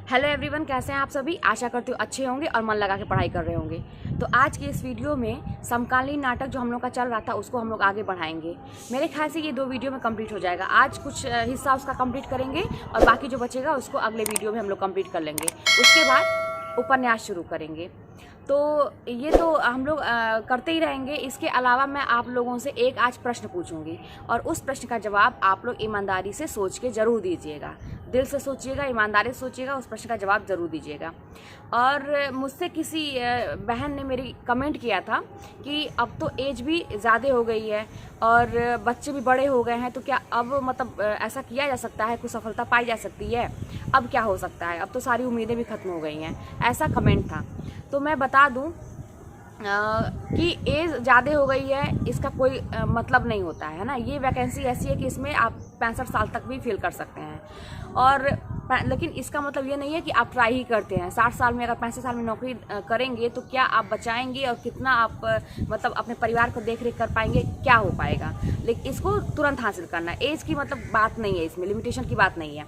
Hello everyone, कैसे हैं आप सभी। आशा करती हूँ अच्छे होंगे और मन लगा के पढ़ाई कर रहे होंगे। तो आज की इस वीडियो में समकालीन नाटक जो हम लोग का चल रहा था उसको हम लोग आगे बढ़ाएंगे। मेरे ख्याल से ये 2 वीडियो में कंप्लीट हो जाएगा। आज कुछ हिस्सा उसका कंप्लीट करेंगे और बाकी जो बचेगा उसको अगले वीडियो में हम लोग कंप्लीट कर लेंगे। उसके बाद उपन्यास शुरू करेंगे। तो ये तो हम लोग करते ही रहेंगे। इसके अलावा मैं आप लोगों से एक आज प्रश्न पूछूंगी और उस प्रश्न का जवाब आप लोग ईमानदारी से सोच के ज़रूर दीजिएगा। दिल से सोचिएगा, ईमानदारी से सोचिएगा, उस प्रश्न का जवाब ज़रूर दीजिएगा। और मुझसे किसी बहन ने मेरी कमेंट किया था कि अब तो एज भी ज़्यादा हो गई है और बच्चे भी बड़े हो गए हैं, तो क्या अब मतलब ऐसा किया जा सकता है, कुछ सफलता पाई जा सकती है? अब क्या हो सकता है? अब तो सारी उम्मीदें भी ख़त्म हो गई हैं, ऐसा कमेंट था। तो मैं बता दूं कि एज ज़्यादा हो गई है इसका कोई मतलब नहीं होता है ना। ये वैकेंसी ऐसी है कि इसमें आप 65 साल तक भी फिल कर सकते हैं। और लेकिन इसका मतलब ये नहीं है कि आप ट्राई ही करते हैं। 60 साल में अगर 65 साल में नौकरी करेंगे तो क्या आप बचाएंगे और कितना आप मतलब अपने परिवार को देख रेख कर पाएंगे, क्या हो पाएगा। लेकिन इसको तुरंत हासिल करना है। एज की मतलब बात नहीं है, इसमें लिमिटेशन की बात नहीं है।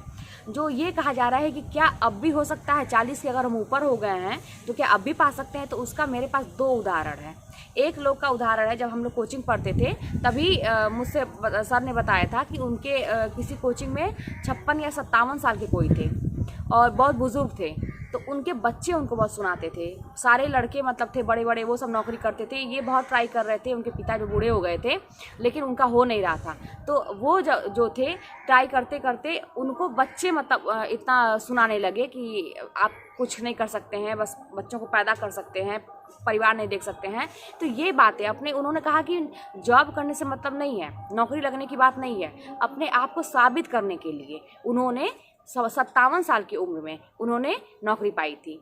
जो ये कहा जा रहा है कि क्या अब भी हो सकता है, 40 के अगर हम ऊपर हो गए हैं तो क्या अब भी पा सकते हैं, तो उसका मेरे पास 2 उदाहरण है। एक लोग का उदाहरण है, जब हम लोग कोचिंग पढ़ते थे तभी मुझसे सर ने बताया था कि उनके किसी कोचिंग में 56 या 57 साल के कोई थे और बहुत बुजुर्ग थे। तो उनके बच्चे उनको बहुत सुनाते थे। सारे लड़के मतलब थे बड़े बड़े, वो सब नौकरी करते थे। ये बहुत ट्राई कर रहे थे, उनके पिता जो बूढ़े हो गए थे लेकिन उनका हो नहीं रहा था। तो वो जो थे ट्राई करते करते उनको बच्चे मतलब इतना सुनाने लगे कि आप कुछ नहीं कर सकते हैं, बस बच्चों को पैदा कर सकते हैं, परिवार नहीं देख सकते हैं। तो ये बातें अपने उन्होंने कहा कि जॉब करने से मतलब नहीं है, नौकरी लगने की बात नहीं है। अपने आप को साबित करने के लिए उन्होंने 57 साल की उम्र में उन्होंने नौकरी पाई थी।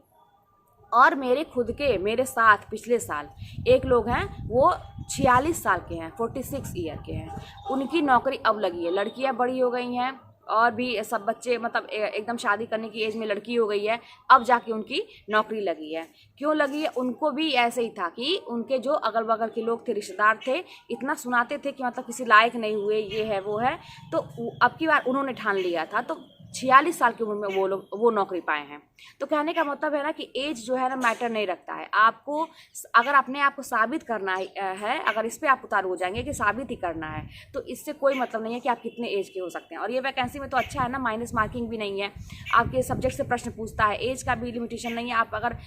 और मेरे साथ पिछले साल एक लोग हैं, वो 46 साल के हैं, 46 ईयर के हैं। उनकी नौकरी अब लगी है। लड़कियां बड़ी हो गई हैं और भी सब बच्चे मतलब एकदम शादी करने की एज में लड़की हो गई है, अब जाके उनकी नौकरी लगी है। क्यों लगी है? उनको भी ऐसे ही था कि उनके जो अगल बगल के लोग थे, रिश्तेदार थे, इतना सुनाते थे कि मतलब किसी लायक नहीं हुए, ये है वो है। तो अब की बार उन्होंने ठान लिया था, तो 46 साल की उम्र में वो नौकरी पाए हैं। तो कहने का मतलब है ना कि एज जो है ना मैटर नहीं रखता है। आपको अगर अपने आप को साबित करना है, अगर इस पर आप उतारू हो जाएंगे कि साबित ही करना है, तो इससे कोई मतलब नहीं है कि आप कितने एज के हो सकते हैं। और ये वैकेंसी में तो अच्छा है ना, माइनस मार्किंग भी नहीं है, आपके सब्जेक्ट से प्रश्न पूछता है, एज का भी लिमिटेशन नहीं है। आप अगर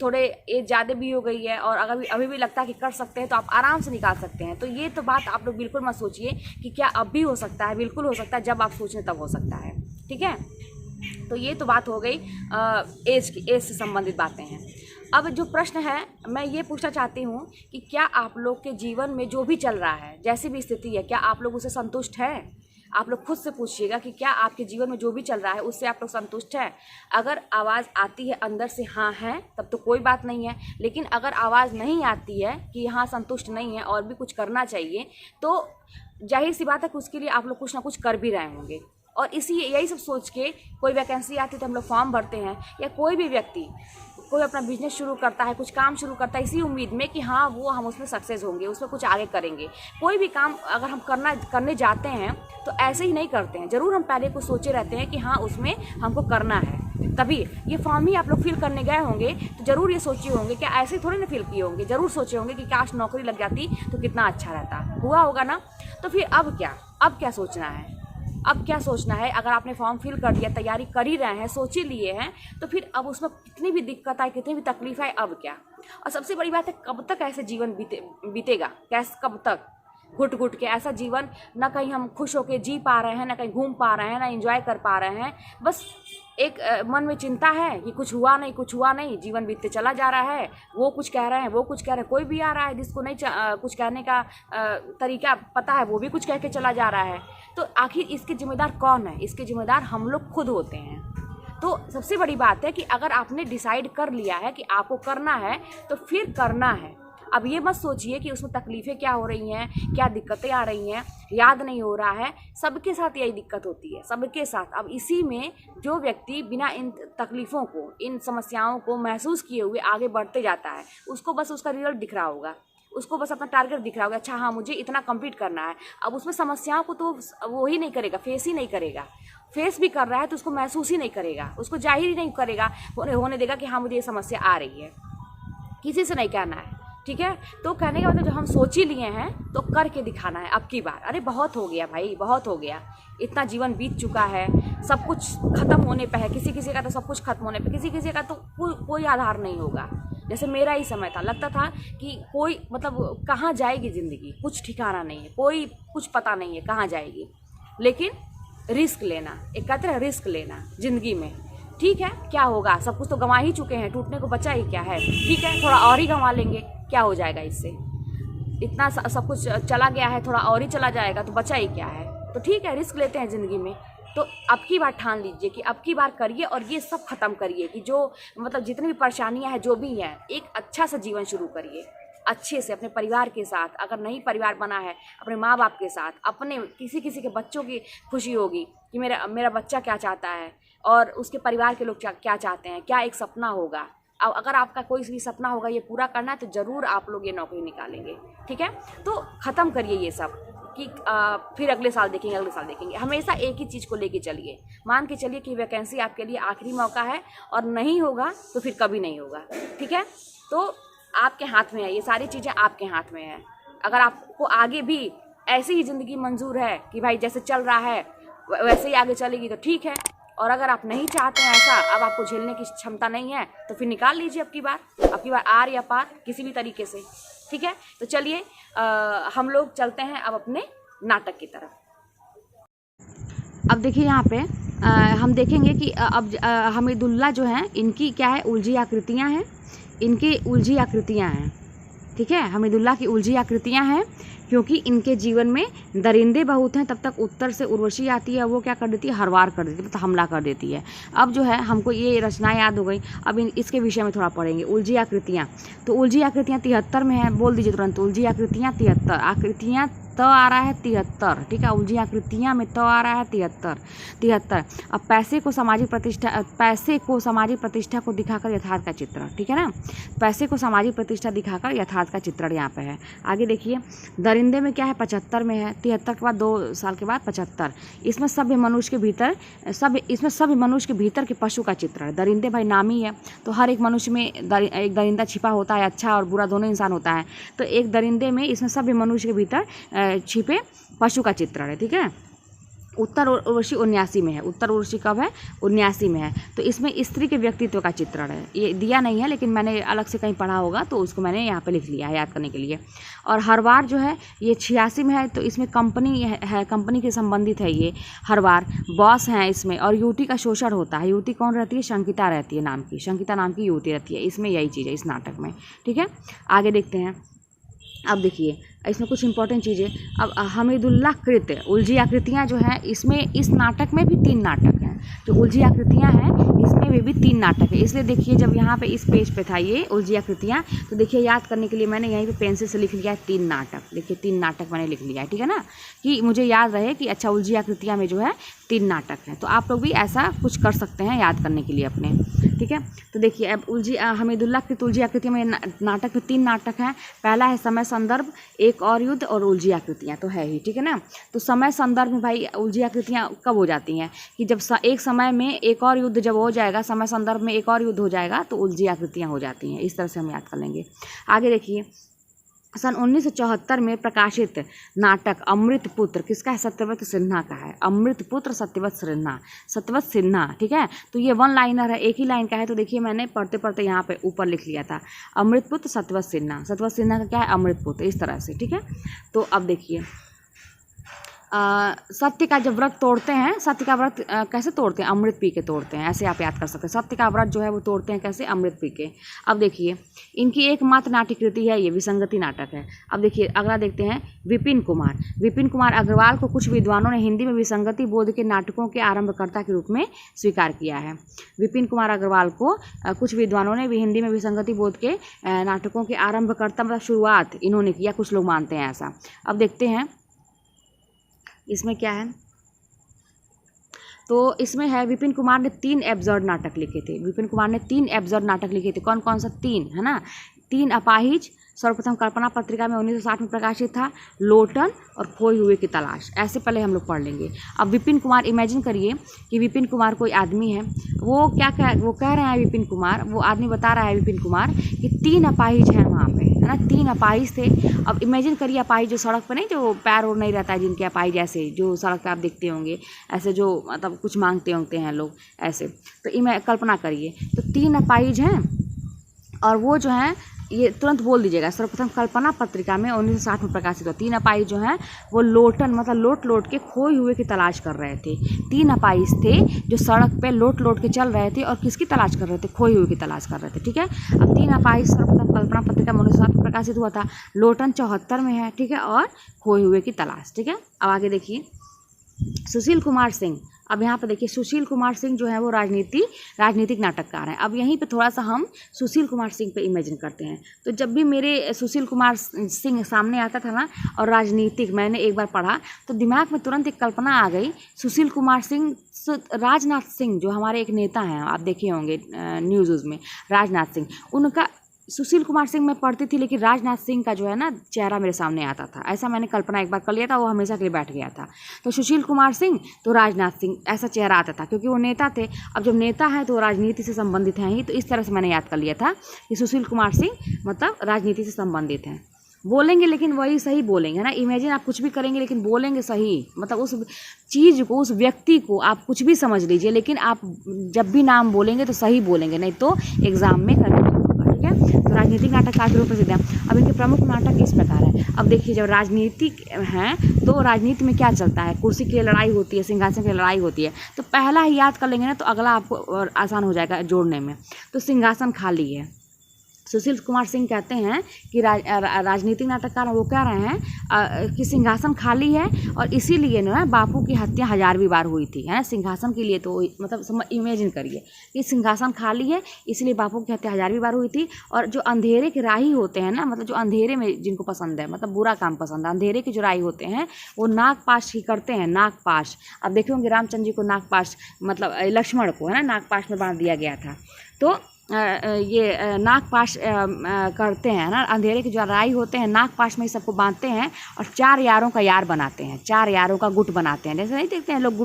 थोड़े एज ज़्यादा भी हो गई है और अगर अभी भी लगता है कि कर सकते हैं तो आप आराम से निकाल सकते हैं। तो ये तो बात आप लोग बिल्कुल मत सोचिए कि क्या अब भी हो सकता है। बिल्कुल हो सकता है, जब आप सोचें तब हो सकता है। ठीक है, तो ये तो बात हो गई एज से संबंधित बातें हैं। अब जो प्रश्न है, मैं ये पूछना चाहती हूँ कि क्या आप लोग के जीवन में जो भी चल रहा है, जैसी भी स्थिति है, क्या आप लोग उससे संतुष्ट हैं? आप लोग खुद से पूछिएगा कि क्या आपके जीवन में जो भी चल रहा है उससे आप लोग संतुष्ट हैं। अगर आवाज़ आती है अंदर से हाँ है, तब तो कोई बात नहीं है। लेकिन अगर आवाज़ नहीं आती है कि हाँ संतुष्ट नहीं है और भी कुछ करना चाहिए, तो जाहिर सी बात है कि उसके लिए आप लोग कुछ ना कुछ कर भी रहे होंगे। और यही सब सोच के कोई वैकेंसी आती है तो हम लोग फॉर्म भरते हैं, या कोई भी व्यक्ति कोई अपना बिजनेस शुरू करता है, कुछ काम शुरू करता है इसी उम्मीद में कि हाँ वो हम उसमें सक्सेस होंगे, उसमें कुछ आगे करेंगे। कोई भी काम अगर हम करने जाते हैं तो ऐसे ही नहीं करते हैं। ज़रूर हम पहले कुछ सोचे रहते हैं कि हाँ उसमें हमको करना है। तभी ये फॉर्म ही आप लोग फिल करने गए होंगे तो ज़रूर ये सोचे होंगे, क्या ऐसे ही थोड़े ना फिल किए होंगे। ज़रूर सोचे होंगे कि काश नौकरी लग जाती तो कितना अच्छा रहता। हुआ होगा ना। तो फिर अब क्या सोचना है? अब क्या सोचना है? अगर आपने फॉर्म फिल कर दिया, तैयारी कर ही रहे हैं, सोच ही लिए हैं, तो फिर अब उसमें कितनी भी दिक्कत आए, कितनी भी तकलीफ आए, अब क्या? और सबसे बड़ी बात है, कब तक ऐसे जीवन बीतेगा? कैसे, कब तक घुट घुट के ऐसा जीवन? ना कहीं हम खुश होकर जी पा रहे हैं, ना कहीं घूम पा रहे हैं, ना एंजॉय कर पा रहे हैं। बस एक मन में चिंता है कि कुछ हुआ नहीं, जीवन बीतते चला जा रहा है। वो कुछ कह रहे हैं, वो कुछ कह रहे हैं, कोई भी आ रहा है जिसको नहीं कुछ कहने का तरीका पता है, वो भी कुछ कह के चला जा रहा है। तो आखिर इसके जिम्मेदार कौन है? इसके जिम्मेदार हम लोग खुद होते हैं। तो सबसे बड़ी बात है कि अगर आपने डिसाइड कर लिया है कि आपको करना है तो फिर करना है। अब ये मत सोचिए कि उसमें तकलीफ़ें क्या हो रही हैं, क्या दिक्कतें आ रही हैं, याद नहीं हो रहा है। सबके साथ यही दिक्कत होती है, सबके साथ। अब इसी में जो व्यक्ति बिना इन तकलीफ़ों को, इन समस्याओं को महसूस किए हुए आगे बढ़ते जाता है, उसको बस उसका रिजल्ट दिख रहा होगा। उसको बस अपना टारगेट दिख रहा होगा, अच्छा हाँ मुझे इतना कंप्लीट करना है। अब उसमें समस्याओं को तो वो ही नहीं करेगा, फेस ही नहीं करेगा। फेस भी कर रहा है तो उसको महसूस ही नहीं करेगा, उसको जाहिर ही नहीं करेगा, होने देगा कि हाँ मुझे ये समस्या आ रही है। किसी से नहीं कहना है, ठीक है। तो कहने का मतलब जो हम सोच ही लिए हैं तो करके दिखाना है अब की बार। अरे बहुत हो गया भाई, बहुत हो गया, इतना जीवन बीत चुका है, सब कुछ खत्म होने पे है। किसी किसी का तो सब कुछ खत्म होने पे, किसी किसी का तो कोई आधार नहीं होगा। जैसे मेरा ही समय था, लगता था कि कोई मतलब कहाँ जाएगी ज़िंदगी, कुछ ठिकाना नहीं है, कोई कुछ पता नहीं है कहाँ जाएगी। लेकिन रिस्क लेना, एक कहते हैं रिस्क लेना ज़िंदगी में, ठीक है। क्या होगा, सब कुछ तो गंवा ही चुके हैं, टूटने को बचा ही क्या है, ठीक है। थोड़ा और ही गंवा लेंगे, क्या हो जाएगा इससे, इतना सब कुछ चला गया है, थोड़ा और ही चला जाएगा तो बचा ही क्या है। तो ठीक है, रिस्क लेते हैं ज़िंदगी में। तो अब की बार ठान लीजिए कि अब की बार करिए और ये सब ख़त्म करिए कि जो मतलब जितनी भी परेशानियां हैं, जो भी हैं, एक अच्छा सा जीवन शुरू करिए अच्छे से अपने परिवार के साथ। अगर नहीं परिवार बना है, अपने माँ बाप के साथ, अपने किसी किसी के बच्चों की खुशी होगी कि मेरा बच्चा क्या चाहता है और उसके परिवार के लोग क्या चाहते हैं, क्या एक सपना होगा। अब अगर आपका कोई भी सपना होगा ये पूरा करना है तो ज़रूर आप लोग ये नौकरी निकालेंगे, ठीक है। तो ख़त्म करिए ये सब कि फिर अगले साल देखेंगे, अगले साल देखेंगे। हमेशा एक ही चीज़ को लेके चलिए, मान के चलिए कि वैकेंसी आपके लिए आखिरी मौका है और नहीं होगा तो फिर कभी नहीं होगा, ठीक है। तो आपके हाथ में है, ये सारी चीज़ें आपके हाथ में है। अगर आपको आगे भी ऐसी ही ज़िंदगी मंजूर है कि भाई जैसे चल रहा है वैसे ही आगे चलेगी तो ठीक है, और अगर आप नहीं चाहते हैं ऐसा, अब आपको झेलने की क्षमता नहीं है तो फिर निकाल लीजिए अब की बार आर या पार किसी भी तरीके से, ठीक है। तो चलिए हम लोग चलते हैं अब अपने नाटक की तरफ। अब देखिए यहाँ पे हम देखेंगे कि अब हमीदुल्ला जो हैं इनकी क्या है, उलझी आकृतियाँ हैं, इनकी उलझी आकृतियाँ हैं, ठीक है। हमीदुल्ला की उलझी आकृतियाँ हैं क्योंकि इनके जीवन में दरिंदे बहुत हैं। तब तक उत्तर से उर्वशी आती है, वो क्या कर देती है, हर वार कर देती है, मतलब हमला कर देती है। अब जो है हमको ये रचना याद हो गई, अब इसके विषय में थोड़ा पढ़ेंगे। उलझी आकृतियाँ, तो उलझी आकृतियाँ 73 में है, बोल दीजिए तुरंत। उलझी आकृतियाँ 73, आकृतियाँ त आ रहा है 73, ठीक है। उलझी आकृतियाँ में त आ रहा है 73। अब पैसे को सामाजिक प्रतिष्ठा को दिखाकर यथार्थ का चित्रण, ठीक है ना। पैसे को सामाजिक प्रतिष्ठा दिखाकर यथार्थ का चित्रण यहाँ पे है। आगे देखिए, दरिंदे में क्या है, 75 में है, 73 के बाद 2 साल के बाद 75। इसमें सभ्य मनुष्य के भीतर के पशु का चित्रण। दरिंदे भाई नामी है, तो हर एक मनुष्य में एक दरिंदा छिपा होता है, अच्छा और बुरा दोनों इंसान होता है। तो एक दरिंदे में इसमें सभ्य मनुष्य के भीतर छिपे पशु का चित्रण है, ठीक है। उत्तर उर्वशी 79 में है, उत्तर उर्वशी कब है, 79 में है। तो इसमें स्त्री के व्यक्तित्व का चित्रण है, ये दिया नहीं है लेकिन मैंने अलग से कहीं पढ़ा होगा तो उसको मैंने यहाँ पे लिख लिया है याद करने के लिए। और हर वार जो है ये 86 में है, तो इसमें कंपनी है, कंपनी के संबंधित है ये हर वार, बॉस हैं इसमें। और युवती का शोषण होता है, युवती कौन रहती है, शंकिता रहती है नाम की, शंकिता नाम की युवती रहती है, इसमें यही चीज़ है इस नाटक में, ठीक है। आगे देखते हैं। अब देखिए इसमें कुछ इंपॉर्टेंट चीज़ें। अब हमीदुल्ला कृत उलझी आकृतियाँ जो हैं, इसमें इस नाटक में भी 3 नाटक हैं। जो उलझी आकृतियाँ हैं इसमें भी 3 नाटक है। इसलिए देखिए जब यहाँ पे इस पेज पे था ये उलझी आकृतियाँ, तो देखिए याद करने के लिए मैंने यहीं पे पेंसिल से लिख लिया है 3 नाटक। देखिए 3 नाटक मैंने लिख लिया है, ठीक है ना, कि मुझे याद रहे कि अच्छा उलझी आकृतियाँ में जो है 3 नाटक हैं। तो आप लोग भी ऐसा कुछ कर सकते हैं याद करने के लिए अपने, ठीक है। तो देखिए अब हमीदुल्ला कृत उलझी आकृतियाँ में नाटक में 3 नाटक हैं। पहला है समय संदर्भ, एक और युद्ध और उलझी आकृतियाँ, तो है ही, ठीक है ना। तो समय संदर्भ में भाई उलझी आकृतियाँ कब हो जाती हैं कि जब एक समय में एक और युद्ध जब हो जाएगा, समय संदर्भ में एक और युद्ध हो जाएगा तो उलझी आकृतियाँ हो जाती हैं। इस तरह से हम याद कर लेंगे। आगे देखिए, सन 1974 में प्रकाशित नाटक अमृत पुत्र किसका है, सत्यव्रत सिन्हा का है। अमृत पुत्र सत्यव्रत सिन्हा, ठीक है। तो ये 1 लाइनर है, एक ही लाइन का है। तो देखिए मैंने पढ़ते पढ़ते यहाँ पे ऊपर लिख लिया था अमृत पुत्र सत्यव्रत सिन्हा का क्या है, अमृत पुत्र, इस तरह से, ठीक है। तो अब देखिए सत्य का जब व्रत तोड़ते हैं, सत्य का व्रत कैसे तोड़ते हैं, अमृत पी के तोड़ते हैं, ऐसे आप याद कर सकते हैं। सत्य का व्रत जो है वो तोड़ते हैं कैसे, अमृत पी के। अब देखिए इनकी एकमात्र नाट्यकृति है ये, विसंगति नाटक है। अब देखिए अगला देखते हैं, विपिन कुमार अग्रवाल को कुछ विद्वानों ने हिंदी में विसंगति बोध के नाटकों के आरंभकर्ता के रूप में स्वीकार किया है। विपिन कुमार अग्रवाल को कुछ विद्वानों ने भी हिंदी में विसंगति बोध के नाटकों के आरंभकर्ता मतलब शुरुआत इन्होंने किया, कुछ लोग मानते हैं ऐसा। अब देखते हैं इसमें क्या है। तो इसमें है विपिन कुमार ने 3 एब्सर्ड नाटक लिखे थे। विपिन कुमार ने 3 एब्सर्ड नाटक लिखे थे। कौन कौन सा, 3 है ना, 3 अपाहिज, सर्वप्रथम कल्पना पत्रिका में 1960 में प्रकाशित था। लोटन और खोए हुए की तलाश, ऐसे पहले हम लोग पढ़ लेंगे। अब विपिन कुमार, इमेजिन करिए कि विपिन कुमार कोई आदमी है, वो कह रहे हैं विपिन कुमार, वो आदमी बता रहा है विपिन कुमार कि 3 अपाहिज हैं वहाँ पे, है ना, 3 अपाहिज थे। अब इमेजिन करिए अपाहिज जो सड़क पर नहीं, जो पैर और नहीं रहता है, जिनके अपाहिज ऐसे जो सड़क पर आप देखते होंगे, ऐसे जो मतलब कुछ मांगते हैं लोग ऐसे, तो कल्पना करिए, तो 3 अपाहिज हैं और वो जो हैं, ये तुरंत बोल दीजिएगा, सर्वप्रथम कल्पना पत्रिका में 1960 में प्रकाशित हुआ। 3 अपाहिज जो हैं वो लोटन मतलब लोट के खोए हुए की तलाश कर रहे थे। 3 अपाहिज थे जो सड़क पे लोट के चल रहे थे और किसकी तलाश कर रहे थे? खोए हुए की तलाश कर रहे थे, ठीक है। अब 3 अपाहिज सर्वप्रथम कल्पना पत्रिका में 1960 में प्रकाशित हुआ था। लोटन 74 में है, ठीक है, और खोए हुए की तलाश, ठीक है। अब आगे देखिए सुशील कुमार सिंह। अब यहाँ पर देखिए सुशील कुमार सिंह जो है वो राजनीतिक नाटककार हैं। अब यहीं पे थोड़ा सा हम सुशील कुमार सिंह पे इमेजिन करते हैं। तो जब भी मेरे सुशील कुमार सिंह सामने आता था ना, और राजनीतिक मैंने एक बार पढ़ा, तो दिमाग में तुरंत एक कल्पना आ गई, सुशील कुमार सिंह, राजनाथ सिंह जो हमारे एक नेता हैं, आप देखे होंगे न्यूज़ में, राजनाथ सिंह, उनका, सुशील कुमार सिंह मैं पढ़ती थी लेकिन राजनाथ सिंह का जो है ना चेहरा मेरे सामने आता था, ऐसा मैंने कल्पना एक बार कर लिया था, वो हमेशा के लिए बैठ गया था। तो सुशील कुमार सिंह तो राजनाथ सिंह, ऐसा चेहरा आता था, क्योंकि वो नेता थे। अब जब नेता है तो राजनीति से संबंधित हैं ही, तो इस तरह से मैंने याद कर लिया था कि सुशील कुमार सिंह मतलब राजनीति से संबंधित हैं। बोलेंगे लेकिन वही सही बोलेंगे, है ना। इमेजिन आप कुछ भी करेंगे लेकिन बोलेंगे सही, मतलब उस चीज़ को, उस व्यक्ति को आप कुछ भी समझ लीजिए, लेकिन आप जब भी नाम बोलेंगे तो सही बोलेंगे, नहीं तो एग्जाम में करना होगा, ठीक है। तो राजनीतिक नाटक काफ़ी रूप प्रसिद्ध हैं। अब इनके प्रमुख नाटक इस प्रकार है। अब देखिए, जब राजनीतिक हैं तो राजनीति में क्या चलता है? कुर्सी की लड़ाई होती है, सिंहासन की लड़ाई होती है। तो पहला ही याद कर लेंगे ना तो अगला आपको आसान हो जाएगा जोड़ने में। तो सिंहासन खाली है। सुशील कुमार सिंह कहते हैं कि राजनीतिक नाटककार वो कह रहे हैं कि सिंहासन खाली है और इसीलिए ना बापू की हत्या 1000वीं बार हुई थी, है ना। सिंहासन के लिए तो मतलब इमेजिन करिए कि सिंहासन खाली है, इसलिए बापू की हत्या 1000वीं बार हुई थी। और जो अंधेरे के राही होते हैं ना, मतलब जो अंधेरे में जिनको पसंद है, मतलब बुरा काम पसंद है, अंधेरे के जो राही होते हैं वो नागपाश ही करते हैं, नागपाश। अब देखे होंगे रामचंद्र जी को नागपाश, मतलब लक्ष्मण को, है ना, नागपाश में बांध दिया गया था। तो ये नागपाश करते हैं ना, अंधेरे के जो राई होते हैं नागपाश में ही सबको बांधते हैं और 4 यारों का यार बनाते हैं, 4 यारों का गुट बनाते हैं। जैसे नहीं देखते हैं लोग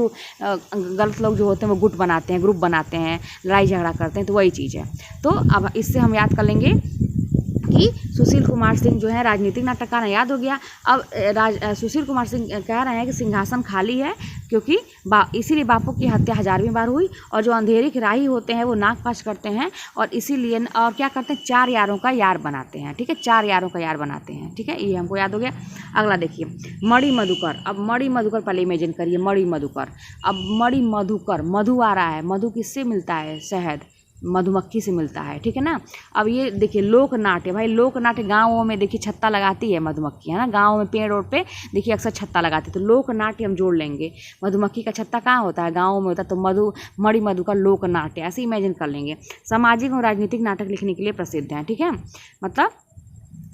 गलत लोग जो होते हैं वो गुट बनाते हैं, ग्रुप बनाते हैं, लड़ाई झगड़ा करते हैं, तो वही चीज़ है। तो अब इससे हम याद कर लेंगे कि सुशील कुमार सिंह जो है राजनीतिक नाटककार, याद हो गया। अब सुशील कुमार सिंह कह रहे हैं कि सिंहासन खाली है क्योंकि इसीलिए बापू की हत्या 1000वीं बार हुई, और जो अंधेरे के राही होते हैं वो नागपाश करते हैं और इसीलिए, और क्या करते हैं, 4 यारों का यार बनाते हैं, ठीक है, 4 यारों का यार बनाते हैं, ठीक है, ये हमको याद हो गया। अगला देखिए मणि मधुकर। अब मणि मधुकर पहले इमेजिन करिए, मणि मधुकर। अब मणि मधुकर, मधु आ रहा है, मधु किससे मिलता है? शहद, मधुमक्खी से मिलता है, ठीक है ना। अब ये देखिए लोक नाट्य, भाई लोक नाट्य गाँवों में देखिए छत्ता लगाती है मधुमक्खी, है ना, गाँव में पेड़ ओड़ पे देखिए अक्सर छत्ता लगाती है। तो लोक नाट्य हम जोड़ लेंगे, मधुमक्खी का छत्ता कहाँ होता है? गाँव में होता है। तो मणि मधु का लोक नाट्य, ऐसे इमेजिन कर लेंगे। सामाजिक और राजनीतिक नाटक लिखने के लिए प्रसिद्ध हैं, ठीक है। मतलब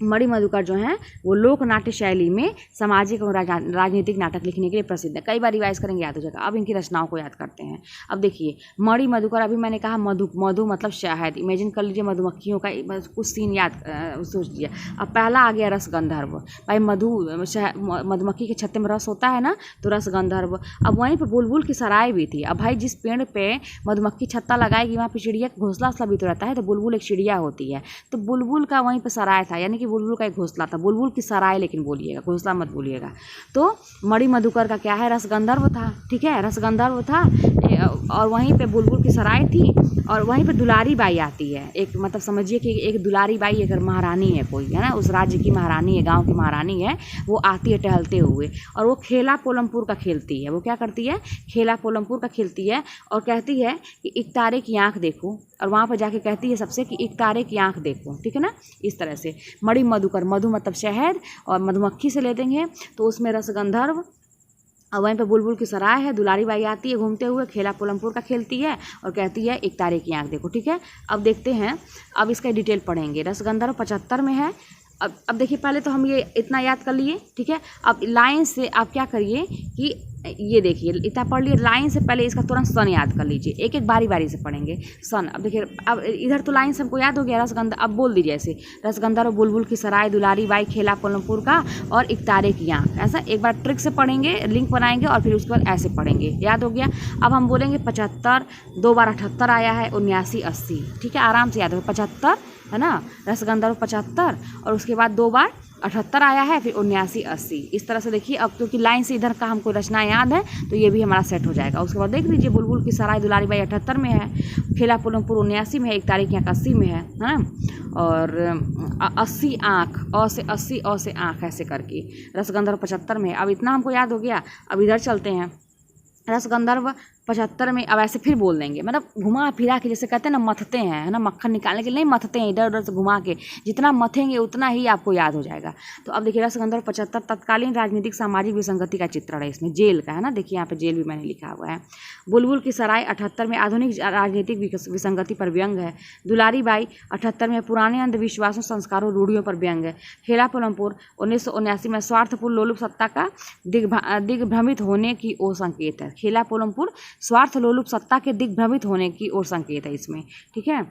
मणि मधुकर जो हैं वो लोक नाट्य शैली में सामाजिक और राजनीतिक नाटक लिखने के लिए प्रसिद्ध है। कई बार रिवाइज करेंगे, याद हो जाएगा। अब इनकी रचनाओं को याद करते हैं। अब देखिए मणि मधुकर, अभी मैंने कहा मधु मतलब शहद, इमेजिन कर लीजिए मधुमक्खियों का कुछ सीन याद सोच लीजिए। अब पहला आ गया रस गंधर्व। भाई मधुमक्खी के छत्ते में रस होता है ना, तो रस गंधर्व। अब वहीं पर बुलबुल की सराय भी थी। अब भाई जिस पेड़ पे मधुमक्खी छत्ता लगाएगी वहाँ पे चिड़िया का घोंसला भी तो रहता है, तो बुलबुल एक चिड़िया होती है, तो बुलबुल का वहीं पर सराय था, यानी कि बुलबुल का एक घोंसला था। बुलबुल की सराय लेकिन बोलिएगा, घोंसला मत बोलिएगा। तो मणि मधुकर का क्या है? रसगंधर्व था, ठीक है, रसगंधर्व था। और वहीं पे बुलबुल की सराय थी और वहीं पे दुलारी बाई आती है। एक मतलब समझिए कि एक दुलारी बाई अगर महारानी है कोई, है ना, उस राज्य की महारानी है, गांव की महारानी है, वो आती है टहलते हुए और वो खेला पोलमपुर का खेलती है। वो क्या करती है? खेला पोलमपुर का खेलती है और कहती है कि एक तारे की आंख देखो, और वहाँ पर जाके कहती है सबसे कि एक तारे की आंख देखो, ठीक है ना। इस तरह से मणि मधुकर, मधु मतलब शहद और मधुमक्खी से ले देंगे तो उसमें रसगंधर्व, और वहीं पे बुलबुल की सराय है, दुलारी बाई आती है घूमते हुए, खेला पोलमपुर का खेलती है और कहती है एक तारे की आंख देखो, ठीक है। अब देखते हैं, अब इसका डिटेल पढ़ेंगे। रसगंधर्व 75 में है। अब देखिए, पहले तो हम ये इतना याद कर लिए, ठीक है। अब लाइन से आप क्या करिए कि ये देखिए इतना पढ़ लिए, लाइन से पहले इसका तुरंत सन याद कर लीजिए, एक एक बारी बारी से पढ़ेंगे सन। अब देखिए, अब इधर तो लाइन से हमको याद हो गया रसगंधा, अब बोल दीजिए ऐसे, रसगंधा और बुलबुल की सराय, दुलारी बाई, खेला पोलमपुर का, और एक तारे की आँख। ऐसा एक बार ट्रिक से पढ़ेंगे, लिंक बनाएंगे और फिर उसके बाद ऐसे पढ़ेंगे, याद हो गया। अब हम बोलेंगे 75, 2 बार 78 आया है, 79, 80, ठीक है, आराम से याद हो, 75 है ना, रसगंधा 75, और उसके बाद 2 बार 78 आया है, फिर 79, 80, इस तरह से देखिए। अब क्योंकि लाइन से इधर का हमको रचना याद है तो ये भी हमारा सेट हो जाएगा। उसके बाद देख लीजिए, बुलबुल की सराय दुलारी बाई 78 में है, खेला पोलमपुर 79 में है, एक तारीख की आँख 80 में है ना, और 80 आँख, अ से 80, अ से आँख, ऐसे करके रसगंधर्व 75 में। अब इतना हमको याद हो गया, अब इधर चलते हैं, रसगंधर्व 75 में अब ऐसे फिर बोल देंगे, मतलब घुमा फिरा के, जैसे कहते हैं ना मथते हैं, है ना, मक्खन निकालने के लिए नहीं मथते हैं, इधर उधर से घुमा के, जितना मथेंगे उतना ही आपको याद हो जाएगा। तो अब देखिए, रसगंधर्व 75 तत्कालीन राजनीतिक सामाजिक विसंगति का चित्रण है, इसमें जेल का है ना, देखिए यहाँ पे जेल भी मैंने लिखा हुआ है। बुलबुल की सराय 78 में आधुनिक राजनीतिक विसंगति पर व्यंग है। दुलारी बाई 78 में पुराने अंधविश्वासों, संस्कारों, रूढ़ियों पर व्यंग है। खेला पोलमपुर 1979 में स्वार्थपूर्ण लोलुप सत्ता का दिग्भ्रमित होने की ओर संकेत है। खेला पोलमपुर स्वार्थ लोलुप सत्ता के दिग्भ्रमित होने की ओर संकेत है इसमें, ठीक है।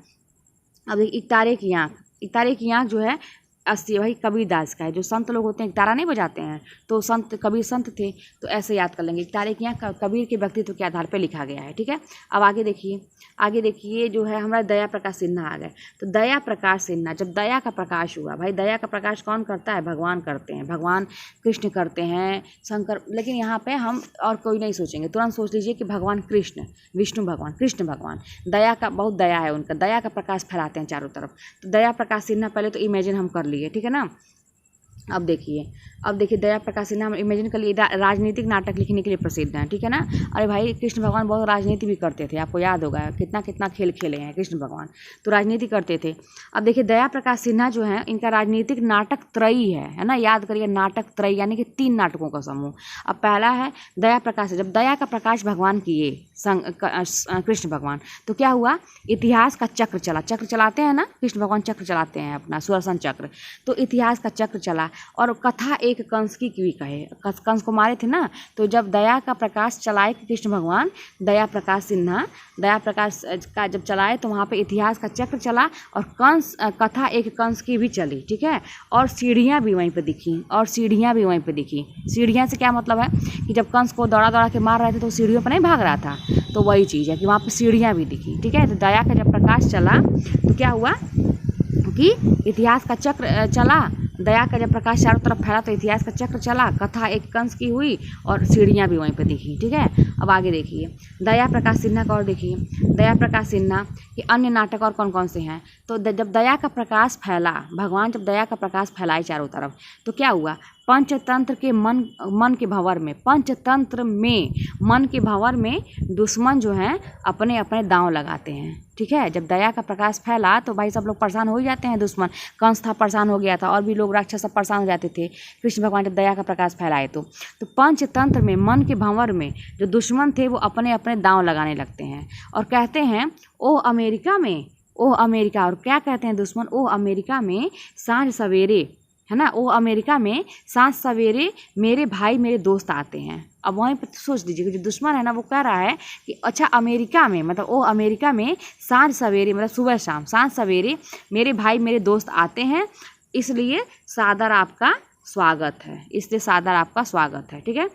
अब एक तारे की आँख, एक तारे की आँख जो है 80 भाई कबीरदास का है, जो संत लोग होते हैं तारा नहीं बजाते हैं, तो संत कबीर संत थे, तो ऐसे याद कर लेंगे। एक तारे की आँख कबीर के व्यक्तित्व के आधार पर लिखा गया है, ठीक है। अब आगे देखिए, आगे देखिए जो है हमारा दया प्रकाश सिन्हा आ गए। तो दया प्रकाश सिन्हा, जब दया का प्रकाश हुआ, भाई दया का प्रकाश कौन करता है, भगवान करते हैं, भगवान कृष्ण करते हैं, शंकर, लेकिन यहाँ पे हम और कोई नहीं सोचेंगे, तुरंत सोच लीजिए कि भगवान कृष्ण, विष्णु भगवान, कृष्ण भगवान, दया का बहुत दया है उनका, दया का प्रकाश फैलाते हैं चारों तरफ। तो दया प्रकाश सिन्हा पहले तो इमेजिन हम कर लिए, ठीक है ना। अब देखिए दया प्रकाश सिन्हा हम इमेजिन कर लिए राजनीतिक नाटक लिखने के लिए प्रसिद्ध हैं, ठीक है ना। अरे भाई कृष्ण भगवान बहुत राजनीति भी करते थे, आपको याद होगा कितना कितना खेल खेले हैं कृष्ण भगवान, तो राजनीति करते थे। अब देखिए दया प्रकाश सिन्हा जो है, इनका राजनीतिक नाटक त्रयी है ना, याद करिए नाटक त्रयी, यानी कि 3 नाटकों का समूह। अब पहला है दया प्रकाश, जब दया का प्रकाश भगवान किए कृष्ण भगवान, तो क्या हुआ, इतिहास का चक्र चला, चक्र चलाते हैं ना कृष्ण भगवान, चक्र चलाते हैं अपना सुदर्शन चक्र, तो इतिहास का चक्र चला। और कथा एक कंस की भी कहे, कंस को मारे थे ना, तो जब दया का प्रकाश चलाए कृष्ण भगवान, दया प्रकाश सिन्हा दया प्रकाश का जब चलाए, तो वहाँ पे इतिहास का चक्र चला और कथा एक कंस की भी चली, ठीक है। और सीढ़ियाँ भी वहीं पे दिखी, और सीढ़ियाँ भी वहीं पे दिखी। सीढ़ियाँ से क्या मतलब है कि जब कंस को दौड़ा दौड़ा के मार रहे थे तो सीढ़ियों पर नहीं भाग रहा था, तो वही चीज़ है कि वहाँ पे सीढ़ियाँ भी दिखी, ठीक है। तो दया का जब प्रकाश चला तो क्या हुआ कि इतिहास का चक्र चला, दया का जब प्रकाश चारों तरफ फैला तो इतिहास का चक्र चला, कथा एक कंस की हुई और सीढ़ियाँ भी वहीं पे दिखी, ठीक है। अब आगे देखिए दया प्रकाश सिन्हा का, और देखिए दया प्रकाश सिन्हा के अन्य नाटक और कौन कौन से हैं। तो जब दया का प्रकाश फैला, भगवान जब दया का प्रकाश फैलाए चारों तरफ, तो क्या हुआ, पंचतंत्र के मन के भंवर में, पंचतंत्र में मन के भंवर में दुश्मन जो हैं अपने अपने दांव लगाते हैं, ठीक है। जब दया का प्रकाश फैला तो भाई सब लोग परेशान हो ही जाते हैं, दुश्मन कंस था परेशान हो गया था, और भी लोग राक्षस सब परेशान हो जाते थे कृष्ण भगवान जब दया का प्रकाश फैलाए तो पंचतंत्र में मन के भंवर में जो दुश्मन थे वो अपने अपने दांव लगाने लगते हैं और कहते हैं ओह अमेरिका में, ओह अमेरिका, और क्या कहते हैं दुश्मन, ओह अमेरिका में सांझ सवेरे, है ना, वो अमेरिका में सांझ सवेरे मेरे भाई मेरे दोस्त आते हैं। अब वहीं पर सोच दीजिए कि जो दुश्मन है ना वो कह रहा है कि अच्छा अमेरिका में, मतलब वो अमेरिका में सांझ सवेरे, मतलब सुबह शाम सांझ सवेरे मेरे भाई मेरे दोस्त आते हैं, इसलिए सादर आपका स्वागत है, इसलिए सादर आपका स्वागत है, ठीक है।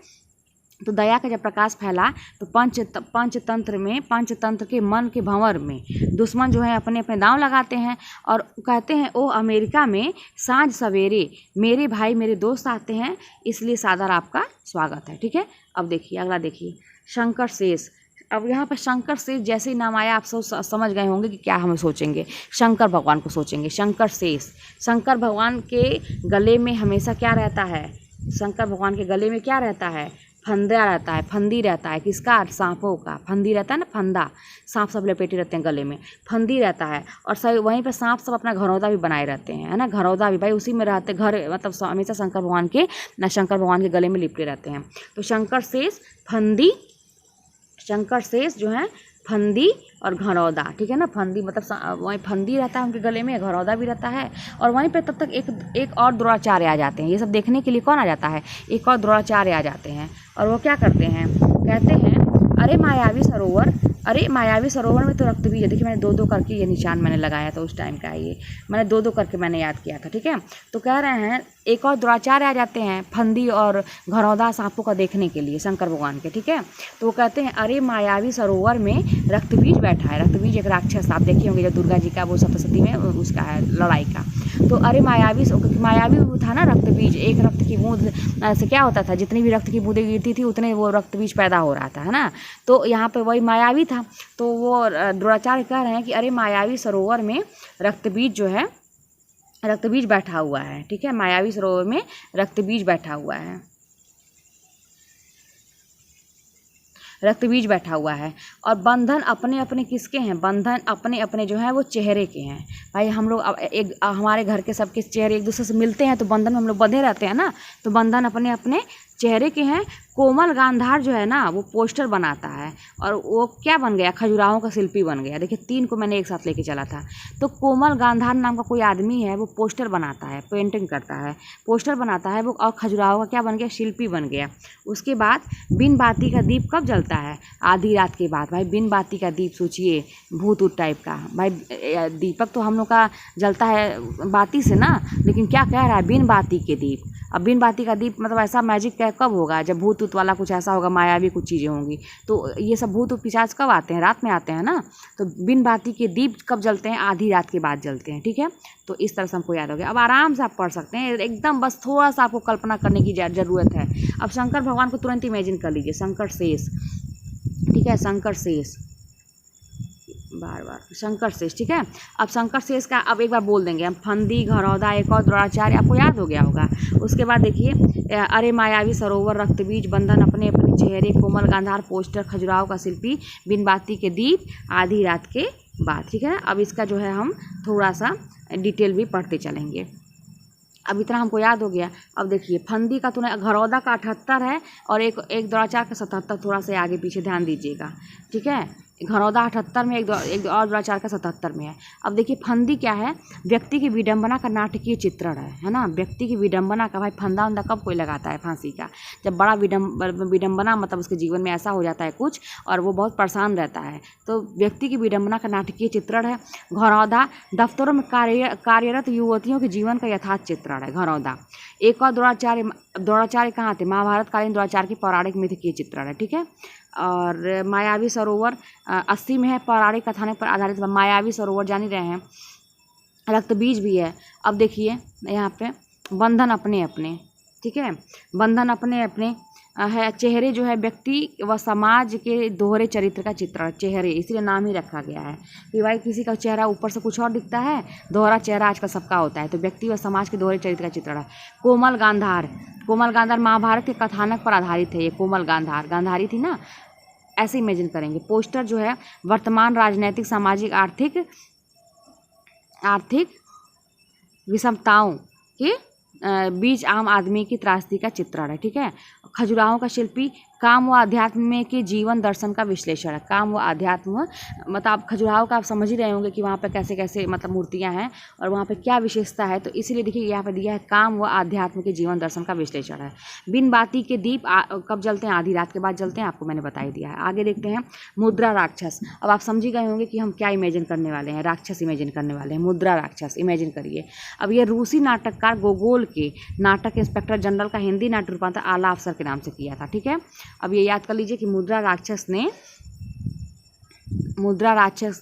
तो दया का जब प्रकाश फैला तो पंचतंत्र में, पंचतंत्र के मन के भंवर में दुश्मन जो है अपने अपने दांव लगाते हैं और कहते हैं ओ अमेरिका में सांझ सवेरे मेरे भाई मेरे दोस्त आते हैं, इसलिए सादर आपका स्वागत है, ठीक है। अब देखिए अगला देखिए शंकर शेष। अब यहाँ पर शंकर शेष जैसे ही नाम आया आप सब समझ गए होंगे कि क्या हम सोचेंगे, शंकर भगवान को सोचेंगे। शंकर शेष, शंकर भगवान के गले में हमेशा क्या रहता है, शंकर भगवान के गले में क्या रहता है, फंदा रहता है, फंदी रहता है, किसका, सांपों का फंदी रहता है ना, फंदा, सांप सब लपेटे रहते हैं गले में, फंदी रहता है। और सही वहीं पे सांप सब अपना घरौदा भी बनाए रहते हैं, है ना, घरौदा भी भाई उसी में रहते घर, मतलब हमेशा शंकर भगवान के ना, शंकर भगवान के गले में लिपटे रहते हैं। तो शंकर शेष फंदी, शंकर शेष जो है फंदी और घरौदा, ठीक है ना। फंदी मतलब वहीं फंदी रहता है उनके गले में, घरौदा भी रहता है, और वहीं पे तब तक एक और द्रोणाचार्य आ जाते हैं। ये सब देखने के लिए कौन आ जाता है, एक और द्रोणाचार्य आ जाते हैं। और वो क्या करते हैं, कहते हैं अरे मायावी सरोवर में तो रक्तबीज है। देखिए मैंने 2-2 करके ये निशान मैंने लगाया था उस टाइम का, ये मैंने 2-2 करके मैंने याद किया था, ठीक है। तो कह रहे हैं एक और द्रोणाचार्य आ जाते हैं फंदी और घरौदा सांपों का देखने के लिए शंकर भगवान के, ठीक है। तो वो कहते हैं अरे मायावी सरोवर में रक्तबीज बैठा है। रक्तबीज एक राक्षस आप देखे होंगे जो दुर्गा जी का वो सप्तशती में उसका है लड़ाई का। तो अरे मायावी था ना रक्तबीज, एक रक्त की बूंद से क्या होता था, जितनी भी रक्त की बूंदें गिरती थी उतने वो रक्तबीज पैदा हो रहा था, है ना। तो यहाँ पे वही मायावी था। तो वो द्रोणाचार्य कह रहे हैं कि अरे मायावी सरोवर में रक्तबीज जो है, रक्तबीज बैठा हुआ है, ठीक है। मायावी सरोवर में रक्तबीज बैठा हुआ है, रक्तबीज बैठा हुआ है। और बंधन अपने अपने किसके हैं, बंधन अपने अपने जो हैं वो चेहरे के हैं। भाई हम लोग हमारे घर के सबके चेहरे एक दूसरे से मिलते हैं तो बंधन में हम लोग बंधे रहते हैं ना। तो बंधन अपने अपने चेहरे के हैं। कोमल गांधार जो है ना वो पोस्टर बनाता है, और वो क्या बन गया, खजुराहों का शिल्पी बन गया। देखिए 3 को मैंने एक साथ लेके चला था। तो कोमल गांधार नाम का कोई आदमी है, वो पोस्टर बनाता है, पेंटिंग करता है, पोस्टर बनाता है वो, और खजुराहों का क्या बन गया, शिल्पी बन गया। उसके बाद बिन बाती का दीप कब जलता है, आधी रात के बाद। भाई बिन बाती का दीप सोचिए, भूत ऊत टाइप का। भाई दीपक तो हम लोग का जलता है बाती से ना, लेकिन क्या कह रहा है, बिन बाती के दीप। अब बिन बाती का दीप मतलब ऐसा मैजिक कब होगा, जब भूत ऊत वाला कुछ ऐसा होगा, मायावी कुछ चीज़ें होंगी। तो ये सब भूत ऊत पिशाच कब आते हैं, रात में आते हैं ना। तो बिन बाती के दीप कब जलते हैं, आधी रात के बाद जलते हैं, ठीक है। तो इस तरह से हमको याद हो गया। अब आराम से आप पढ़ सकते हैं, एकदम बस थोड़ा सा आपको कल्पना करने की ज़रूरत है। अब शंकर भगवान को तुरंत इमेजिन कर लीजिए, शंकर शेष, ठीक है, शंकर शेष, बार शंकर शेष, ठीक है। अब शंकर शेष का अब एक बार बोल देंगे हम, फंदी घरौदा एक और द्रोणाचार्य, आपको याद हो गया होगा। उसके बाद देखिए अरे मायावी सरोवर रक्तबीज बंधन अपने अपने चेहरे कोमल गांधार पोस्टर खजुराहो का शिल्पी बिन बाती के दीप आधी रात के बाद, ठीक है। अब इसका जो है हम थोड़ा सा डिटेल भी पढ़ते चलेंगे। अब इतना हमको याद हो गया। अब देखिए फंदी का तो घरौदा का 78 है, और एक द्रोणाचार्य का 77, थोड़ा सा आगे पीछे ध्यान दीजिएगा, ठीक है। घरौदा 78 में, एक और द्रोणाचार्य का 77 में है। अब देखिए फंदी क्या है, व्यक्ति की विडंबना का नाटकीय चित्रण है ना। व्यक्ति की विडंबना का, भाई फंदा वंदा कब कोई लगाता है फांसी का, जब बड़ा विडंबना मतलब उसके जीवन में ऐसा हो जाता है कुछ, और वो बहुत परेशान रहता है। तो व्यक्ति की विडंबना का नाटकीय चित्रण है। घरौदा दफ्तरों में कार्यरत युवतियों के जीवन का यथार्थ चित्रण है घरौदा। एक और द्रोणाचार्य कहाँ थे, महाभारत कालीन द्रोणाचार्य की पौराणिक मिथकीय चित्रण है, ठीक है। और मायावी सरोवर 80 में है, पौराणिक कथानक पर आधारित मायावी सरोवर जान ही रहे हैं। रक्तबीज भी है। अब देखिए यहाँ पे बंधन अपने अपने, ठीक है, बंधन अपने अपने है। चेहरे जो है व्यक्ति व समाज के दोहरे चरित्र का चित्रण, चेहरे इसलिए नाम ही रखा गया है कि भाई किसी का चेहरा ऊपर से कुछ और दिखता है, दोहरा चेहरा आजकल सबका होता है। तो व्यक्ति व समाज के दोहरे चरित्र का चित्रण है। कोमल गांधार महाभारत के कथानक पर आधारित है। ये कोमल गांधारी थी ना, ऐसे इमेजिन करेंगे। पोस्टर जो है वर्तमान राजनैतिक सामाजिक आर्थिक विषमताओं के बीच आम आदमी की त्रासदी का चित्रण है, ठीक है। खजुराहों का शिल्पी काम व अध्यात्म के जीवन दर्शन का विश्लेषण है। काम व अध्यात्म मतलब आप खजुराहो का आप समझ ही रहे होंगे कि वहाँ पे कैसे कैसे मतलब मूर्तियाँ हैं और वहाँ पे क्या विशेषता है। तो इसीलिए देखिए यहाँ पे दिया है काम व अध्यात्म के जीवन दर्शन का विश्लेषण है। बिन बाती के दीप कब जलते हैं, आधी रात के बाद जलते हैं, आपको मैंने बता ही दिया है। आगे देखते हैं मुद्रा राक्षस। अब आप समझ ही गए होंगे कि हम क्या इमेजिन करने वाले हैं, राक्षस इमेजिन करने वाले हैं, मुद्रा राक्षस इमेजिन करिए। अब ये रूसी नाटककार गोगोल के नाटक इंस्पेक्टर जनरल का हिंदी नाट्य रूपांतर आला अफसर के नाम से किया था, ठीक है। अब ये याद कर लीजिए कि मुद्रा राक्षस